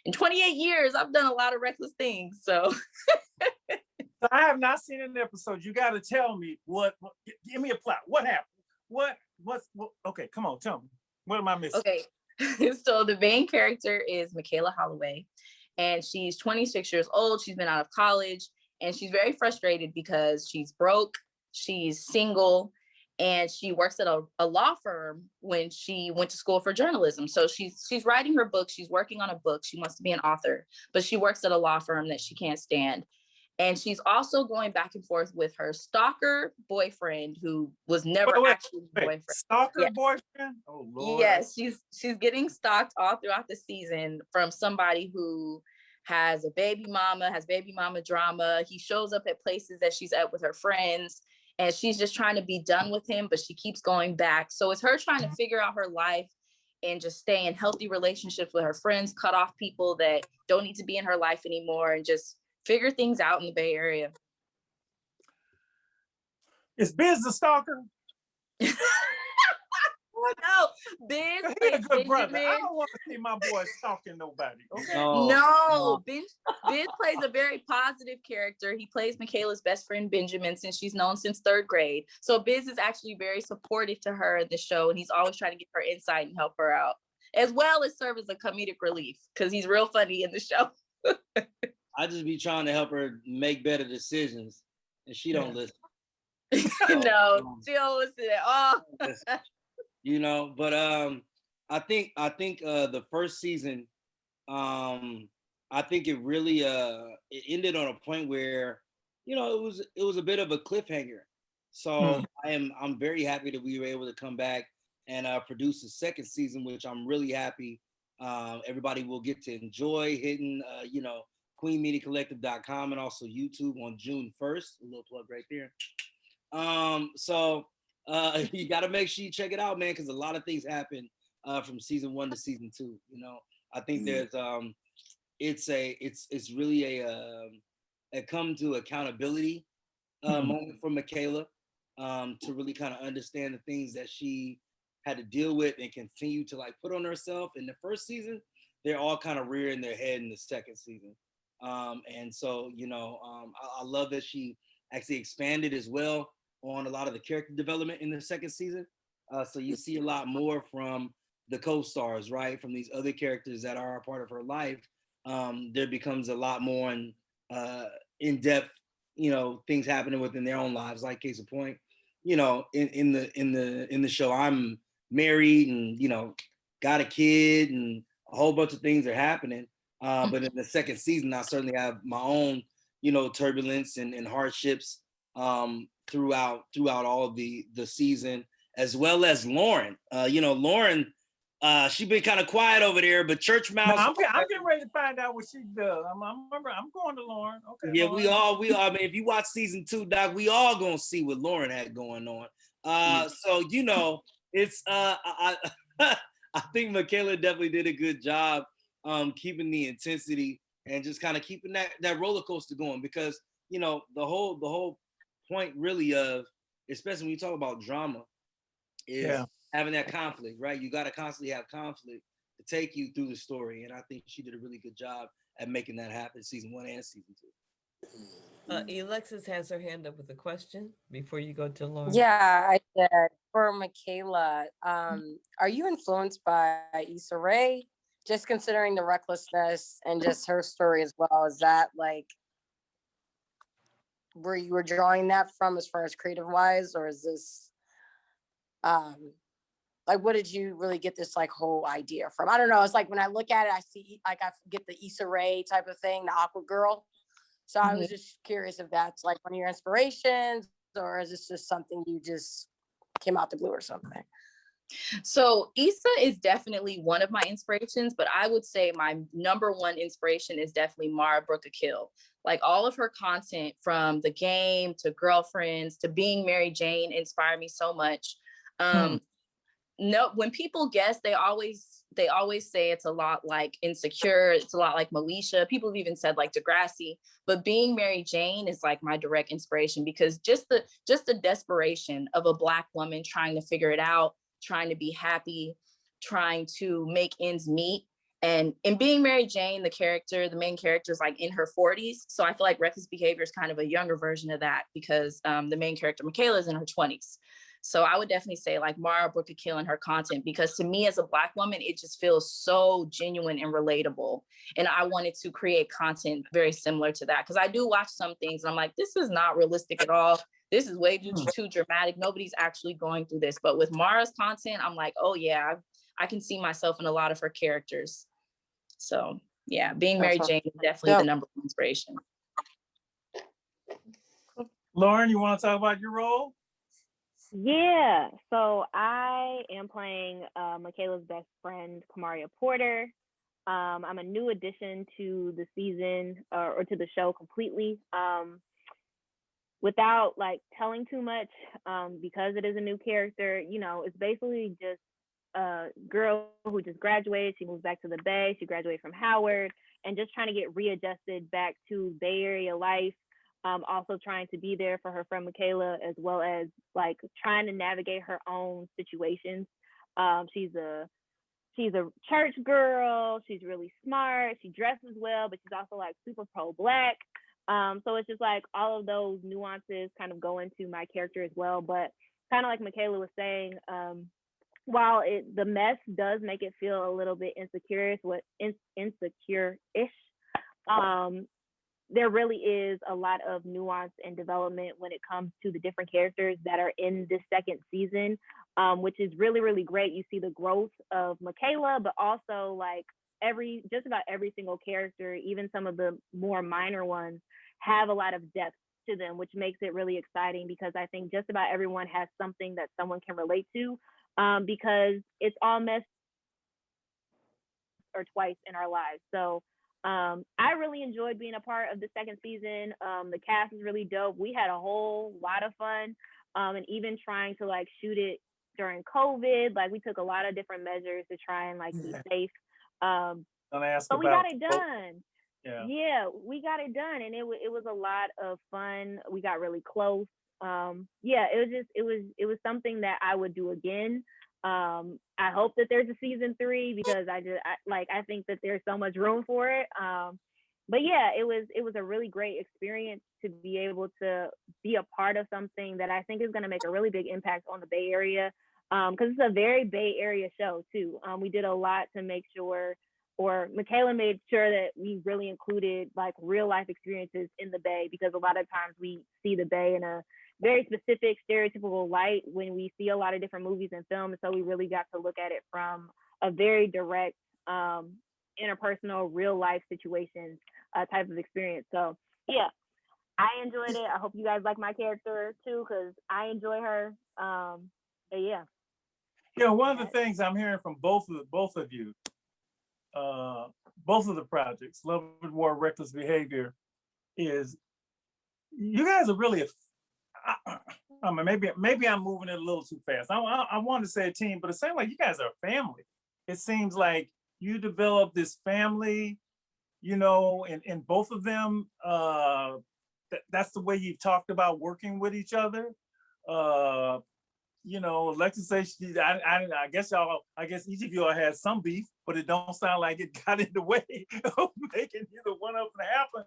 in 28 years, I've done a lot of reckless things. So I have not seen an episode. You got to tell me give me a plot. What happened? Okay, come on, tell me. What am I missing? Okay, so the main character is Michaela Holloway, and she's 26 years old. She's been out of college, and she's very frustrated because she's broke, she's single, and she works at a law firm when she went to school for journalism. So she's writing her book. She's working on a book. She wants to be an author, but she works at a law firm that she can't stand. And she's also going back and forth with her stalker boyfriend, who was never actually a boyfriend. Stalker boyfriend? Oh Lord. Yes, she's getting stalked all throughout the season from somebody who has baby mama drama. He shows up at places that she's at with her friends, and she's just trying to be done with him, but she keeps going back. So it's her trying to figure out her life and just stay in healthy relationships with her friends, cut off people that don't need to be in her life anymore, and just figure things out in the Bay Area. Is Biz the stalker? No, Biz He's a good brother. I don't want to see my boy stalking nobody. Okay. No. Biz plays a very positive character. He plays Michaela's best friend Benjamin, since she's known since 3rd grade. So Biz is actually very supportive to her in the show, and he's always trying to get her insight and help her out, as well as serve as a comedic relief, because he's real funny in the show. I just be trying to help her make better decisions, and she don't listen. No, she don't listen at all. You know, but I think the first season, I think it really it ended on a point where, you know, it was a bit of a cliffhanger. So I'm very happy that we were able to come back and produce a second season, which I'm really happy everybody will get to enjoy hitting you know, queenmediacollective.com and also YouTube on June 1st. A little plug right there. So you got to make sure you check it out, man, because a lot of things happen from season 1 to season 2. You know, I think there's it's really a come to accountability moment for Michaela to really kind of understand the things that she had to deal with and continue to like put on herself. In the first season, they're all kind of rearing their head in the second season. And so, you know, I love that she actually expanded as well on a lot of the character development in the second season. So you see a lot more from the co-stars, right? From these other characters that are a part of her life. There becomes a lot more in-depth, you know, things happening within their own lives. Like case in point, you know, in the show, I'm married and, you know, got a kid and a whole bunch of things are happening. But in the second season, I certainly have my own, you know, turbulence and hardships throughout all of the season, as well as Lauren. You know, Lauren, she's been kind of quiet over there, but Church Mouse. No, I'm getting ready to find out what she does. I'm going to Lauren. Okay. Yeah, Lauren. we all. I mean, if you watch season 2, Doc, we all gonna see what Lauren had going on. So you know, it's I think Michaela definitely did a good job keeping the intensity and just kind of keeping that roller coaster going, because you know the whole point really of, especially when you talk about drama, is having that conflict, right? You got to constantly have conflict to take you through the story, and I think she did a really good job at making that happen season 1 and season 2. Alexis has her hand up with a question before you go to Lauren. Yeah, I did. For Michaela, are you influenced by Issa Rae? Just considering the recklessness and just her story as well, is that like where you were drawing that from as far as creative wise, or is this like what did you really get this like whole idea from? I don't know. It's like when I look at it, I see like I get the Issa Rae type of thing, the awkward girl. So I was just curious if that's like one of your inspirations, or is this just something you just came out the blue or something? So Issa is definitely one of my inspirations, but I would say my number one inspiration is definitely Mara Brooke Akil. Like all of her content, from The Game to Girlfriends to Being Mary Jane, inspired me so much. No, when people guess, they always say it's a lot like Insecure, it's a lot like Moesha. People have even said like Degrassi, but Being Mary Jane is like my direct inspiration, because just the desperation of a Black woman trying to figure it out, trying to be happy, trying to make ends meet. And in Being Mary Jane, the main character is like in her 40s. So I feel like Reckless Behavior is kind of a younger version of that, because the main character, Michaela, is in her 20s. So I would definitely say like Mara Brooke Akil and her content, because to me as a Black woman, it just feels so genuine and relatable. And I wanted to create content very similar to that, because I do watch some things and I'm like, this is not realistic at all. This is way too dramatic. Nobody's actually going through this. But with Mara's content, I'm like, oh yeah, I can see myself in a lot of her characters. So yeah, Being Mary Jane is definitely the number one inspiration. Lauren, you want to talk about your role? Yeah, so I am playing Michaela's best friend, Kamaria Porter. I'm a new addition to the season or to the show completely. Without like telling too much, because it is a new character, you know, it's basically just a girl who just graduated. She moves back to the Bay. She graduated from Howard and just trying to get readjusted back to Bay Area life. Also trying to be there for her friend Michaela, as well as like trying to navigate her own situations. She's a church girl. She's really smart. She dresses well, but she's also like super pro-Black. So it's just like all of those nuances kind of go into my character as well. But kind of like Michaela was saying, while the mess does make it feel a little bit insecure-ish, there really is a lot of nuance and development when it comes to the different characters that are in this second season, which is really, really great. You see the growth of Michaela, but also like just about every single character, even some of the more minor ones, have a lot of depth to them, which makes it really exciting because I think just about everyone has something that someone can relate to, because it's all messed or twice in our lives. So I really enjoyed being a part of the second season. The cast is really dope. We had a whole lot of fun, and even trying to like shoot it during COVID, like we took a lot of different measures to try and like be safe. But we got it done. Yeah, we got it done, and it was a lot of fun. We got really close. Yeah, it was something that I would do again. I hope that there's a season 3 because I think that there's so much room for it. But yeah, it was a really great experience to be able to be a part of something that I think is going to make a really big impact on the Bay Area, because it's a very Bay Area show too. We did a lot to make sure, or Michaela made sure that we really included like real life experiences in the Bay, because a lot of times we see the Bay in a very specific stereotypical light when we see a lot of different movies and films. So we really got to look at it from a very direct, interpersonal, real life situations type of experience. So yeah, I enjoyed it. I hope you guys like my character too, because I enjoy her. But yeah. You know, one of the things I'm hearing from both of you, both of the projects, Love and War, Reckless Behavior, is you guys are really I mean, maybe I'm moving it a little too fast. I want to say a team, but it seems like you guys are a family. It seems like you developed this family, you know, and both of them. That's the way you've talked about working with each other. You know, Alexis says I guess each of you all had some beef, but it don't sound like it got in the way of making either one of them happen.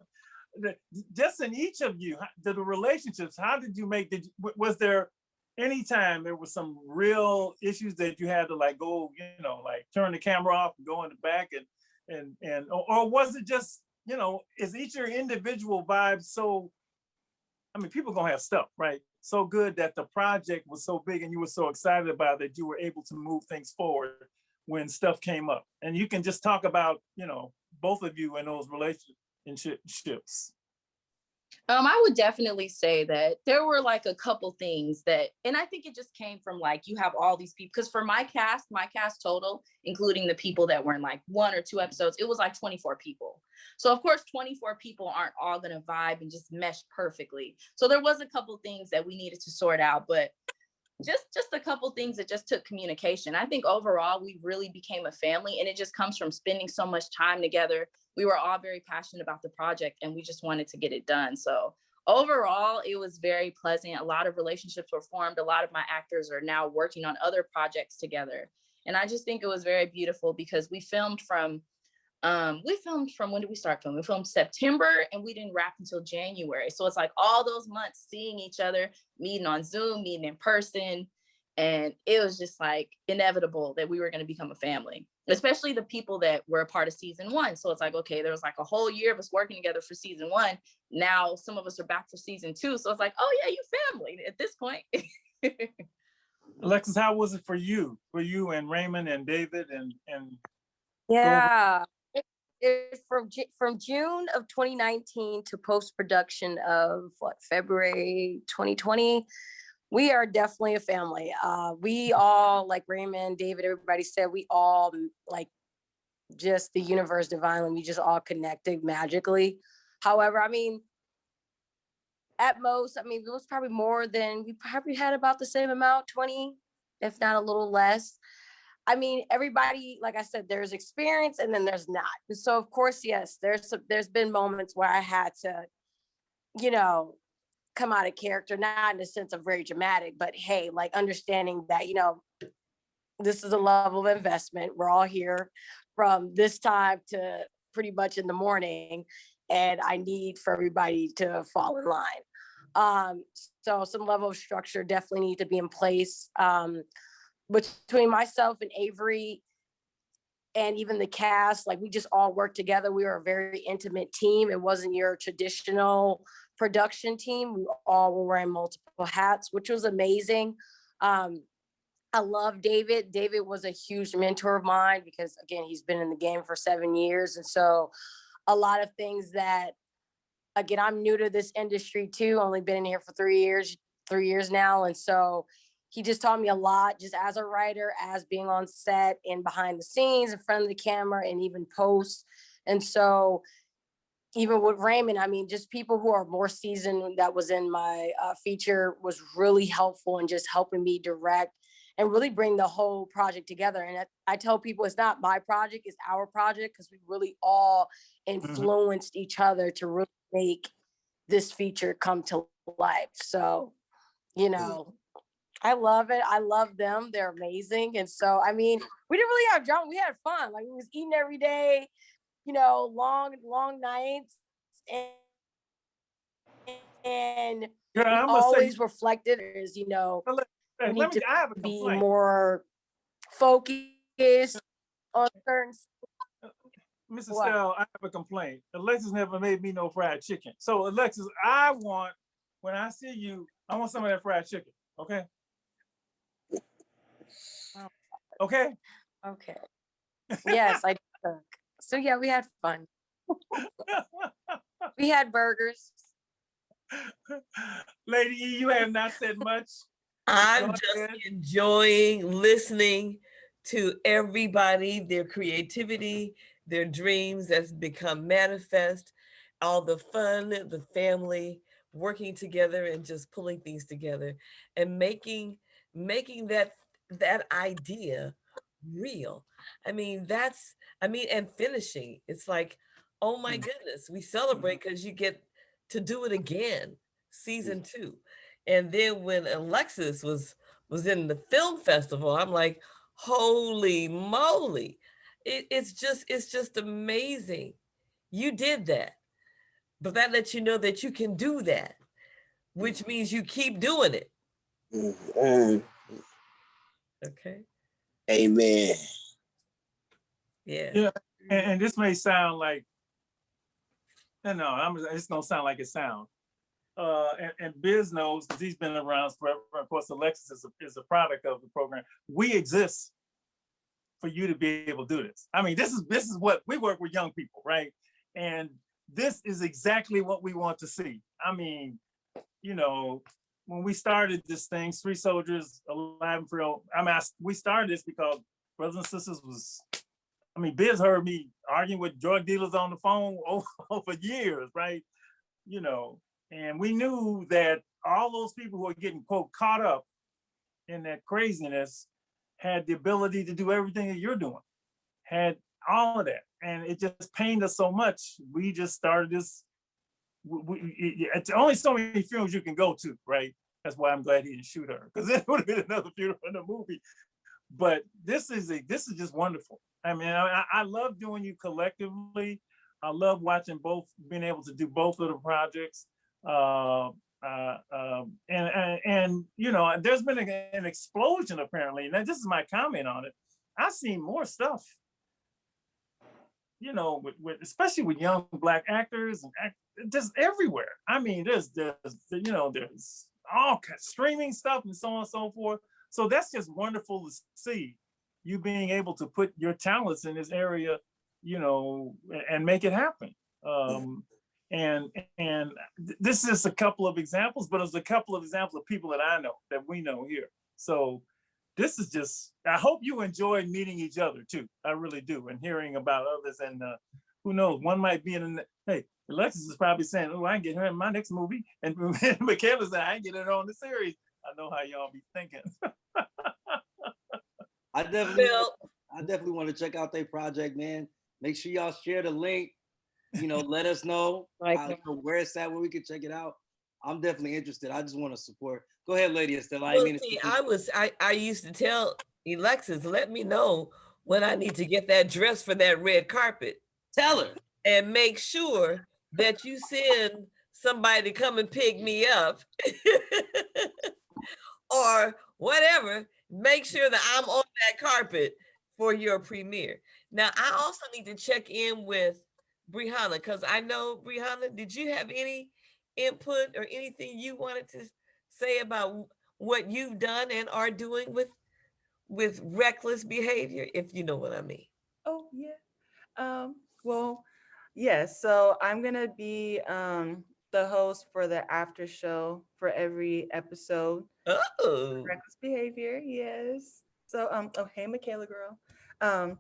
Just in each of you, the relationships, how did you make, was there any time there was some real issues that you had to like go, you know, like turn the camera off and go in the back or was it just, you know, is each your individual vibe so, I mean, people gonna have stuff, right? So good that the project was so big and you were so excited about it that you were able to move things forward when stuff came up. And you can just talk about, you know, both of you in those relationships. I would definitely say that there were like a couple things that, and I think it just came from like, you have all these people, because for my cast total, including the people that were in like 1 or 2 episodes, it was like 24 people. So of course, 24 people aren't all gonna vibe and just mesh perfectly. So there was a couple things that we needed to sort out, but just a couple things that just took communication. I think overall we really became a family, and it just comes from spending so much time together. We were all very passionate about the project and we just wanted to get it done. So overall it was very pleasant. A lot of relationships were formed. A lot of my actors are now working on other projects together, and I just think it was very beautiful because we filmed from when did we start filming? We filmed September and we didn't wrap until January. So it's like all those months seeing each other, meeting on Zoom, meeting in person. And it was just like inevitable that we were going to become a family, especially the people that were a part of season 1. So it's like, okay, there was like a whole year of us working together for season 1. Now some of us are back for season 2. So it's like, oh yeah, you family at this point. Alexis, how was it for you and Raymond and David and yeah. from June of 2019 to post-production of February 2020, we are definitely a family. We all, like Raymond, David, everybody said, we all like just the universe divinely. We just all connected magically. However, I mean, at most, I mean, it was probably more than, we probably had about the same amount, 20, if not a little less. I mean, everybody, like I said, there's experience and then there's not. So of course, yes, there's been moments where I had to, you know, come out of character, not in the sense of very dramatic, but hey, like understanding that, you know, this is a level of investment. We're all here from this time to pretty much in the morning, and I need for everybody to fall in line. So some level of structure definitely need to be in place. Between myself and Avery and even the cast, like we just all worked together. We were a very intimate team. It wasn't your traditional production team. We all were wearing multiple hats, which was amazing. I love David. David was a huge mentor of mine because, again, he's been in the game for 7 years. And so a lot of things that, again, I'm new to this industry too, only been in here for 3 years now. And so he just taught me a lot, just as a writer, as being on set and behind the scenes, in front of the camera, and even post. And so even with Raymond, I mean, just people who are more seasoned that was in my feature was really helpful in just helping me direct and really bring the whole project together. And I tell people it's not my project, it's our project, because we really all influenced each other to really make this feature come to life. So, you know, I love it. I love them. They're amazing. And so, I mean, we didn't really have drama. We had fun. Like, we was eating every day, you know, long nights. And Girl, we I'm gonna always say, reflected as, you know, we need to I have a be complaint. more focused on certain. Mrs. What? Stell, I have a complaint. Alexis never made me no fried chicken. So Alexis, when I see you, I want some of that fried chicken. Okay. Okay. Okay. Yes, I cook. So yeah, we had fun. We had burgers. Lady E, you have not said much. I'm just enjoying listening to everybody, their creativity, their dreams that's become manifest, all the fun, the family working together and just pulling things together and making that idea real. I mean, and finishing. It's like, oh my goodness, we celebrate because you get to do it again, season 2. And then when Alexis was in the film festival, I'm like, holy moly. It's just amazing. You did that. But that lets you know that you can do that, which means you keep doing it. Okay. Amen. Yeah. Yeah. And this may sound like, it's gonna sound like it sounds. And Biz knows, because he's been around forever. Of course, Alexis is a product of the program. We exist for you to be able to do this. I mean, this is what we work with, young people, right? And this is exactly what we want to see. I mean, you know, when we started this thing, Street Soldiers, Alive and Free, we started this because brothers and sisters Biz heard me arguing with drug dealers on the phone over years, right? You know, and we knew that all those people who are getting, quote, caught up in that craziness had the ability to do everything that you're doing, had all of that. And it just pained us so much. We just started this. It's only so many funerals you can go to, right? That's why I'm glad he didn't shoot her, because it would have been another funeral in the movie. But this is just wonderful. I mean, I love doing you collectively. I love watching being able to do both of the projects. And you know, there's been an explosion apparently. Now, this is my comment on it. I've seen more stuff, you know, with especially with young Black actors and just everywhere. I mean, there's all kinds of streaming stuff and so on and so forth. So that's just wonderful to see, you being able to put your talents in this area, you know, and make it happen. And this is a couple of examples, but it's a couple of examples of people that I know, that we know here. So this is just, I hope you enjoy meeting each other too. I really do, and hearing about others. And who knows, one might be in the, hey, Alexis is probably saying, oh, I can get her in my next movie. And Michaela said, I can get her on the series. I know how y'all be thinking. I definitely want to check out their project, man. Make sure y'all share the link. You know, let us know where it's at, where we can check it out. I'm definitely interested. I just want to support. Go ahead, Lady Estelle. I used to tell Alexis, let me know when I need to get that dress for that red carpet. Tell her. And make sure that you send somebody to come and pick me up or whatever. Make sure that I'm on that carpet for your premiere. Now, I also need to check in with Brianna, because I know, Brianna, did you have any input or anything you wanted to say about what you've done and are doing with reckless behavior, if you know what I mean? Oh, yeah. Well, yes. So I'm going to be the host for the after show for every episode. Oh. Reckless behavior, yes. So, oh, hey, Michaela girl.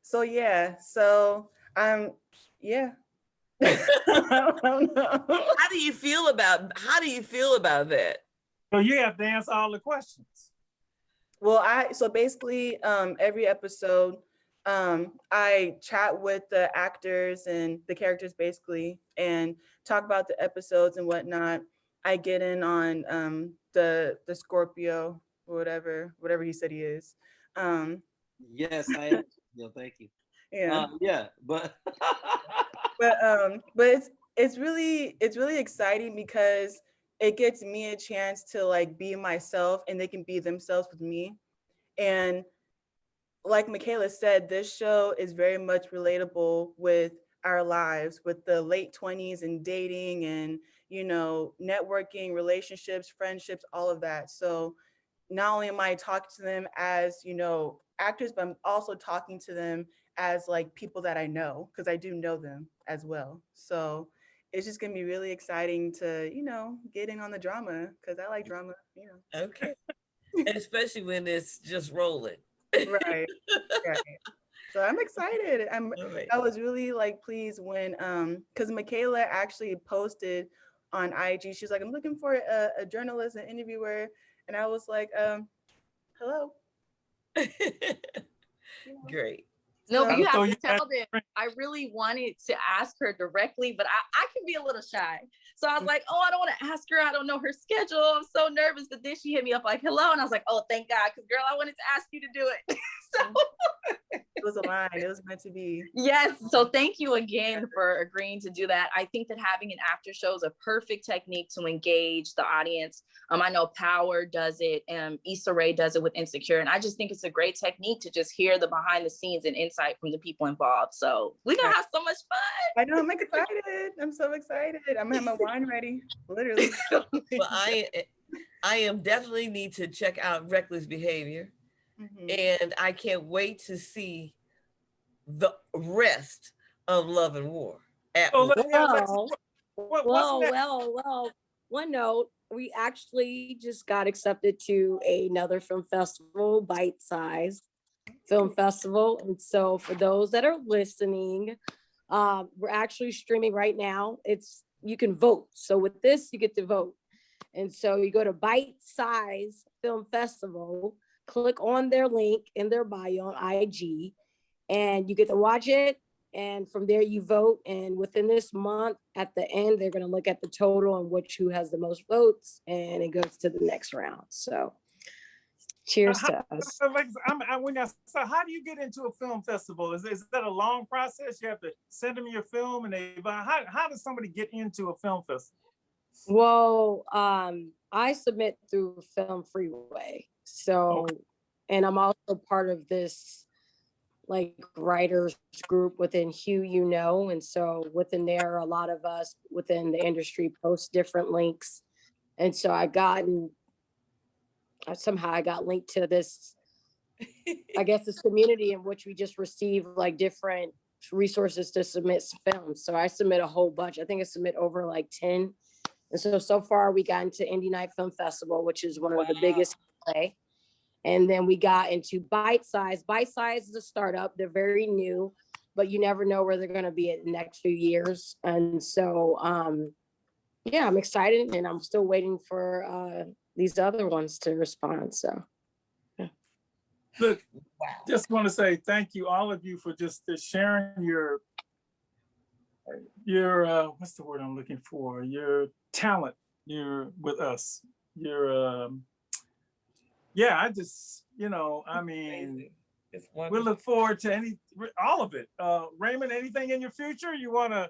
So yeah, so yeah. How do you feel about that? So you have to answer all the questions. Well, so basically every episode I chat with the actors and the characters basically and talk about the episodes and whatnot. I get in on the Scorpio or whatever he said he is. Yes, I am. No, thank you. Yeah. But it's really exciting because it gets me a chance to like be myself and they can be themselves with me. And like Michaela said, this show is very much relatable with our lives, with the late 20s and dating and, you know, networking, relationships, friendships, all of that. So not only am I talking to them as, you know, actors, but I'm also talking to them as like people that I know, because I do know them as well. So it's just gonna be really exciting to, you know, get in on the drama, because I like drama, you know. Okay. Especially when it's just rolling. Right. So I'm excited. I was really like pleased when because Michaela actually posted on IG. She's like, I'm looking for a journalist, an interviewer. And I was like, hello. Great. No, but you have to you tell them. I really wanted to ask her directly, but I can be a little shy. So I was like, oh, I don't want to ask her. I don't know her schedule. I'm so nervous. But then she hit me up like, hello. And I was like, oh, thank God. Because girl, I wanted to ask you to do it. So it was a line. It was meant to be. Yes. So thank you again for agreeing to do that. I think that having an after show is a perfect technique to engage the audience. I know Power does it, and Issa Rae does it with Insecure. And I just think it's a great technique to just hear the behind the scenes and insight from the people involved. So we're going to have so much fun. I know, I'm excited. I'm so excited. I'm gonna have my wine ready, literally. Well, I am definitely need to check out Reckless Behavior. Mm-hmm. And I can't wait to see the rest of Love and War. Well, one note, we actually just got accepted to another film festival, Bite Size Film Festival. And so for those that are listening, we're actually streaming right now. You can vote. So with this, you get to vote. And so you go to Bite Size Film Festival, click on their link in their bio on IG, and you get to watch it. And from there you vote. And within this month, at the end, they're going to look at the total and who has the most votes, and it goes to the next round. So cheers to us. So how do you get into a film festival? Is that a long process? You have to send them your film, and how does somebody get into a film festival? Well, I submit through Film Freeway. So, and I'm also part of this like writers group within Hugh, you know, and so within there, a lot of us within the industry post different links. And so I got linked to this, I guess, this community in which we just receive like different resources to submit films. So I submit a whole bunch. I think I submit over like 10. And so far we got into Indie Night Film Festival, which is one of the biggest in LA. And then we got into Bite Size. Bite Size is a startup. They're very new, but you never know where they're going to be in the next few years. And so, yeah, I'm excited, and I'm still waiting for these other ones to respond. So, yeah. Look, just want to say thank you, all of you, for just sharing your what's the word I'm looking for? Your talent. You're with us. Your yeah, I just, I mean, we look forward to all of it. Raymond, anything in your future you wanna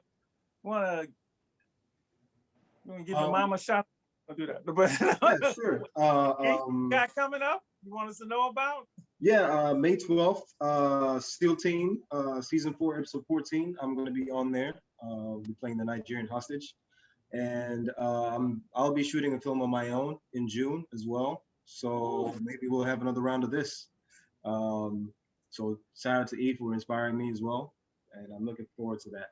give your mama a shot? I'll do that. But yeah, sure. Got coming up you want us to know about? Yeah, May 12th, SEAL Team, season 4, episode 14. I'm going to be on there. We're playing the Nigerian hostage, and I'll be shooting a film of my own in June as well. So maybe we'll have another round of this. So shout out to Eve for inspiring me as well, and I'm looking forward to that.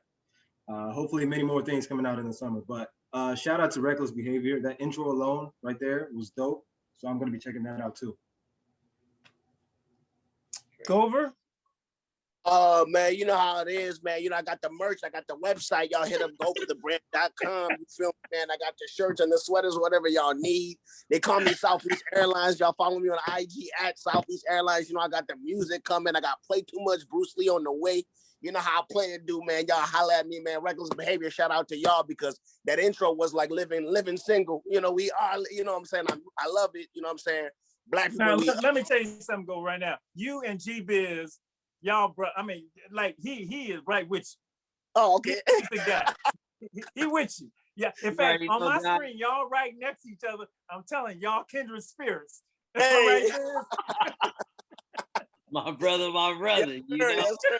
Hopefully many more things coming out in the summer, but shout out to Reckless Behavior. That intro alone right there was dope. So I'm going to be checking that out too. Gover? Man, you know how it is, man. I got the merch, I got the website. Y'all hit up goforthebrand.com. You feel me, man? I got the shirts and the sweaters, whatever y'all need. They call me Southeast Airlines. Y'all follow me on IG at Southeast Airlines. I got the music coming. I got Play Too Much, Bruce Lee on the way. You know how I play it, do, man. Y'all holla at me, man. Reckless Behavior, shout out to y'all, because that intro was like living single. We are, what I'm saying? I love it, what I'm saying? Black people. Now, let me tell you something, Go, right now. You and G-Biz, y'all, bro, I mean, like, he is right with you. Oh, okay. He's the guy. He with you. Yeah, in fact, on my screen, y'all right next to each other. I'm telling y'all kindred spirits. Hey. My brother. Yes, sir.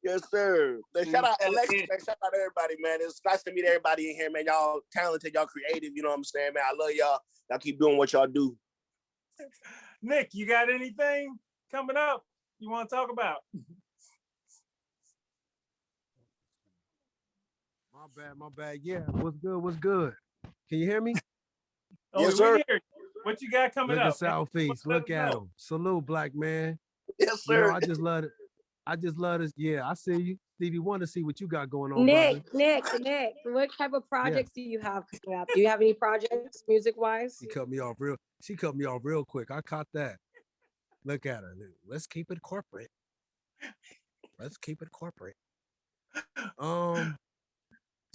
Yes, sir. Shout out Alexis, man. Shout out everybody, man. It's nice to meet everybody in here, man. Y'all talented, y'all creative, you know what I'm saying, man. I love y'all. Y'all keep doing what y'all do. Nick, you got anything coming up you want to talk about? My bad. Yeah, what's good? Can you hear me? Yes, sir. What you got coming up? Look at Southeast. Look at him. Salute, black man. Yes, sir. I just love it. Yeah, I see you. Stevie, want to see what you got going on, Nick, brother. Nick, what type of projects do you have coming up? Do you have any projects music-wise? She cut me off real quick. I caught that. Look at her. Let's keep it corporate.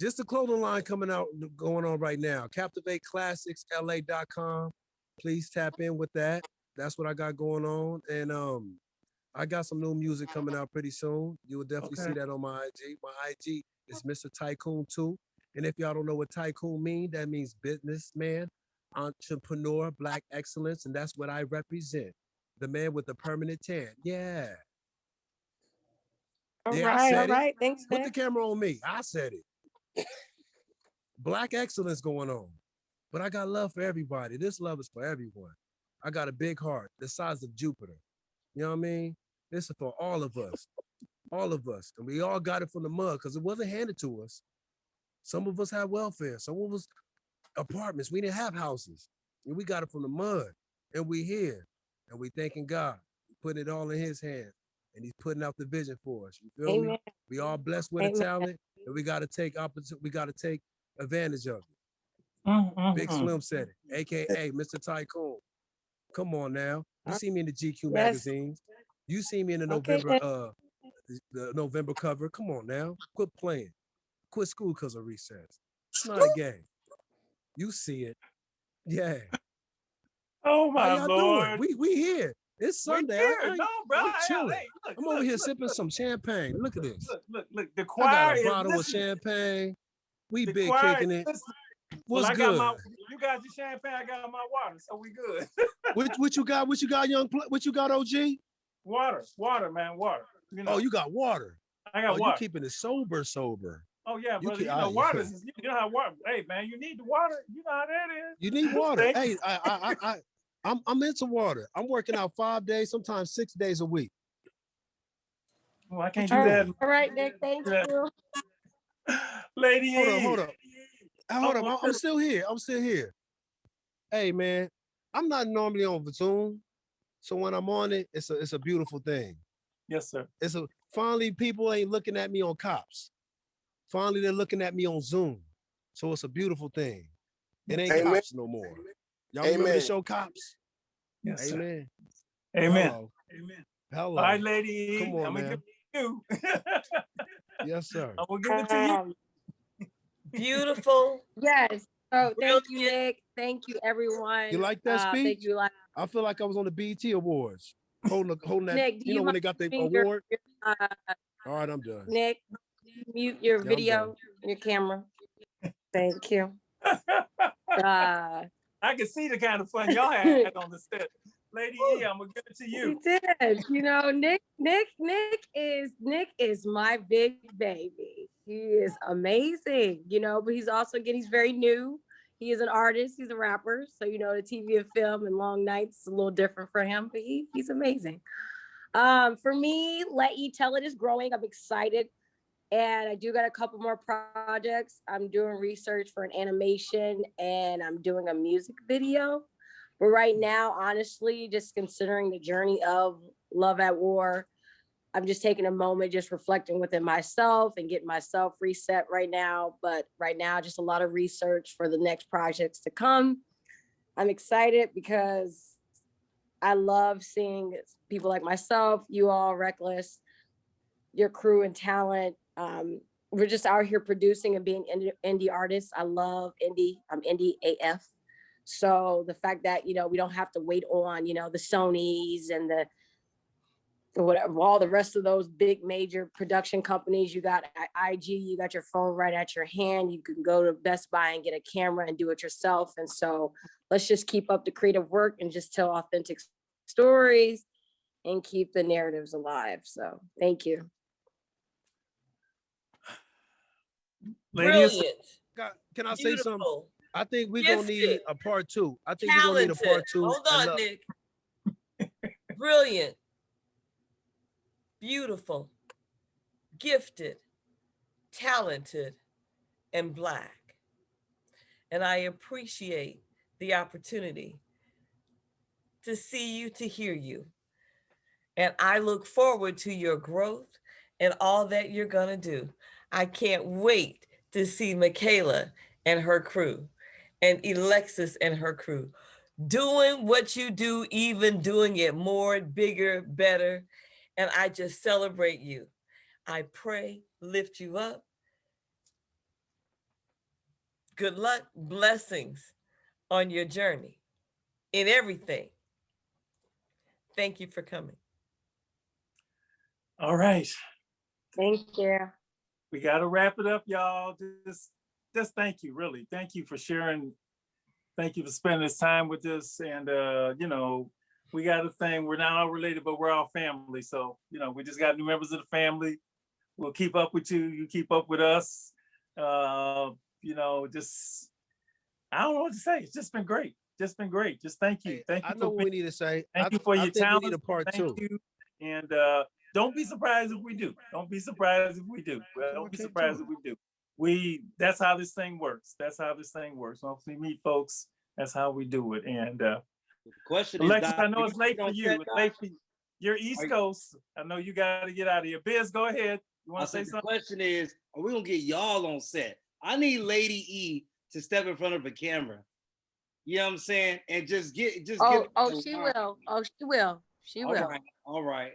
Just the clothing line going on right now. CaptivateClassicsLA.com. Please tap in with that. That's what I got going on. And I got some new music coming out pretty soon. You will definitely see that on my IG. My IG is Mr. Tycoon 2. And if y'all don't know what tycoon means, that means businessman, entrepreneur, black excellence. And that's what I represent. The man with the permanent tan. Yeah. All right. Thanks, Put the camera on me. I said it. Black excellence going on. But I got love for everybody. This love is for everyone. I got a big heart the size of Jupiter. You know what I mean? This is for all of us. All of us. And we all got it from the mud because it wasn't handed to us. Some of us had welfare. Some of us apartments. We didn't have houses. And we got it from the mud. And we here. And we thanking God. Putting it all in his hands. And he's putting out the vision for us. You feel me? We all blessed with a talent. And we got to take advantage of it. Big Slim said it. AKA Mr. Tycoon. Come on now. You see me in the GQ magazines. You see me in the November cover. Come on now. Quit playing. Quit school because of recess. It's not a game. You see it. Yeah. Oh my Lord. Doing? We here. It's Sunday. No, bro. I'm chilling. Hey, I'm over here sipping some champagne. Look at this. Look. The choir I got a bottle of champagne. We big kicking it. What's good? You got your champagne. I got my water, so we good. What you got? What you got, What you got, OG? Water, man, water. Oh, you got water. I got water. You keeping it sober. Oh yeah, brother. Water. You know how water. Hey, man, you need the water. You know how that is. You need water. Hey, I'm into water. I'm working out 5 days, sometimes 6 days a week. Well, I can't do that. All right, Nick, thank you. Lady Hold E. up. I'm still here. Hey, man, I'm not normally on Vatoon, so when I'm on it, it's a beautiful thing. Yes, sir. Finally, people ain't looking at me on Cops. Finally, they're looking at me on Zoom. So it's a beautiful thing. It ain't Amen. Cops no more. Y'all remember the show Cops? Yes, Amen. Sir. Amen. Hello. Amen. Hello. All right, Lady E. Come on, I'm man. gonna give it to you. Yes, sir. I'm gonna give it to you. Beautiful. Yes. Oh, thank you, Nick. Thank you, everyone. You like that speech? Thank you. I feel like I was on the BET Awards, holding that. Nick, you know when they got the mute award. All right, I'm done. Nick, mute your Yeah, video, your camera. Thank you. I can see the kind of fun y'all had on the set. Lady E, I'm gonna give it to you. We did. You know, Nick is my big baby. He is amazing, you know, but he's very new. He is an artist, he's a rapper. So, you know, the TV and film and long nights is a little different for him, but he's amazing. For me, Let E Tell It is growing. I'm excited. And I do got a couple more projects. I'm doing research for an animation and I'm doing a music video. But right now, honestly, just considering the journey of Love at War, I'm just taking a moment, just reflecting within myself and getting myself reset right now. But right now, just a lot of research for the next projects to come. I'm excited because I love seeing people like myself, you all, Reckless, your crew and talent. We're just out here producing and being indie artists. I love indie. I'm indie AF. So the fact that, you know, we don't have to wait on, you know, the Sonys and the whatever, all the rest of those big major production companies. You got IG, you got your phone right at your hand. You can go to Best Buy and get a camera and do it yourself. And so let's just keep up the creative work and just tell authentic stories and keep the narratives alive. So thank you. Brilliant. Can I say something? I think we're Gifted. gonna need a part two. I think Talented. we're gonna need a part two. Hold on, Nick. Brilliant. Beautiful. Gifted. Talented. And Black. And I appreciate the opportunity to see you, to hear you. And I look forward to your growth and all that you're gonna do. I can't wait to see Michaela and her crew and Alexis and her crew doing what you do, even doing it more, bigger, better. And I just celebrate you. I pray, lift you up. Good luck, blessings on your journey in everything. Thank you for coming. All right. Thank you. We got to wrap it up, y'all. Just thank you, really. Thank you for sharing. Thank you for spending this time with us. And, you know, we got a thing. We're not all related, but we're all family. So, you know, we just got new members of the family. We'll keep up with you. You keep up with us. You know, just, I don't know what to say. It's just been great. Just been great. Just thank you. Thank you. I know what we need to say. Thank you for your talent. We need a part two. And don't be surprised if we do. Don't be surprised if we do. Well, don't be surprised if we do. That's how this thing works. That's how this thing works. Once we meet folks, that's how we do it. And the question Alexis, is, I know it's late for you. It's late for you. You're East Coast. I know you got to get out of here. Biz, go ahead. You want to say something? The question is, are we gonna get y'all on set? I need Lady E to step in front of a camera. You know what I'm saying? And just get. She will. Oh, she will. She will. All right.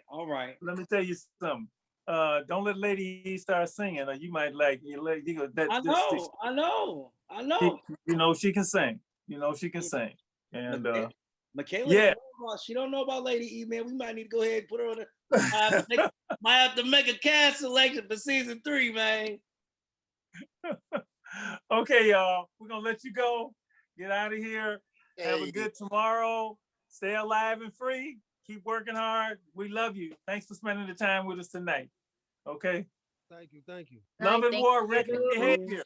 Let me tell you something. Don't let Lady E start singing, or you might like you go. I know. You know she can sing. You know she can sing. And Michaela, she don't know about Lady E, man. We might need to go ahead and put her on the. might have to make a cast selection for season 3, man. Okay, y'all. We're gonna let you go. Get out of here. Have a good tomorrow. Stay alive and free. Keep working hard. We love you. Thanks for spending the time with us tonight. Okay. Thank you. Love and war. Rick, your head here.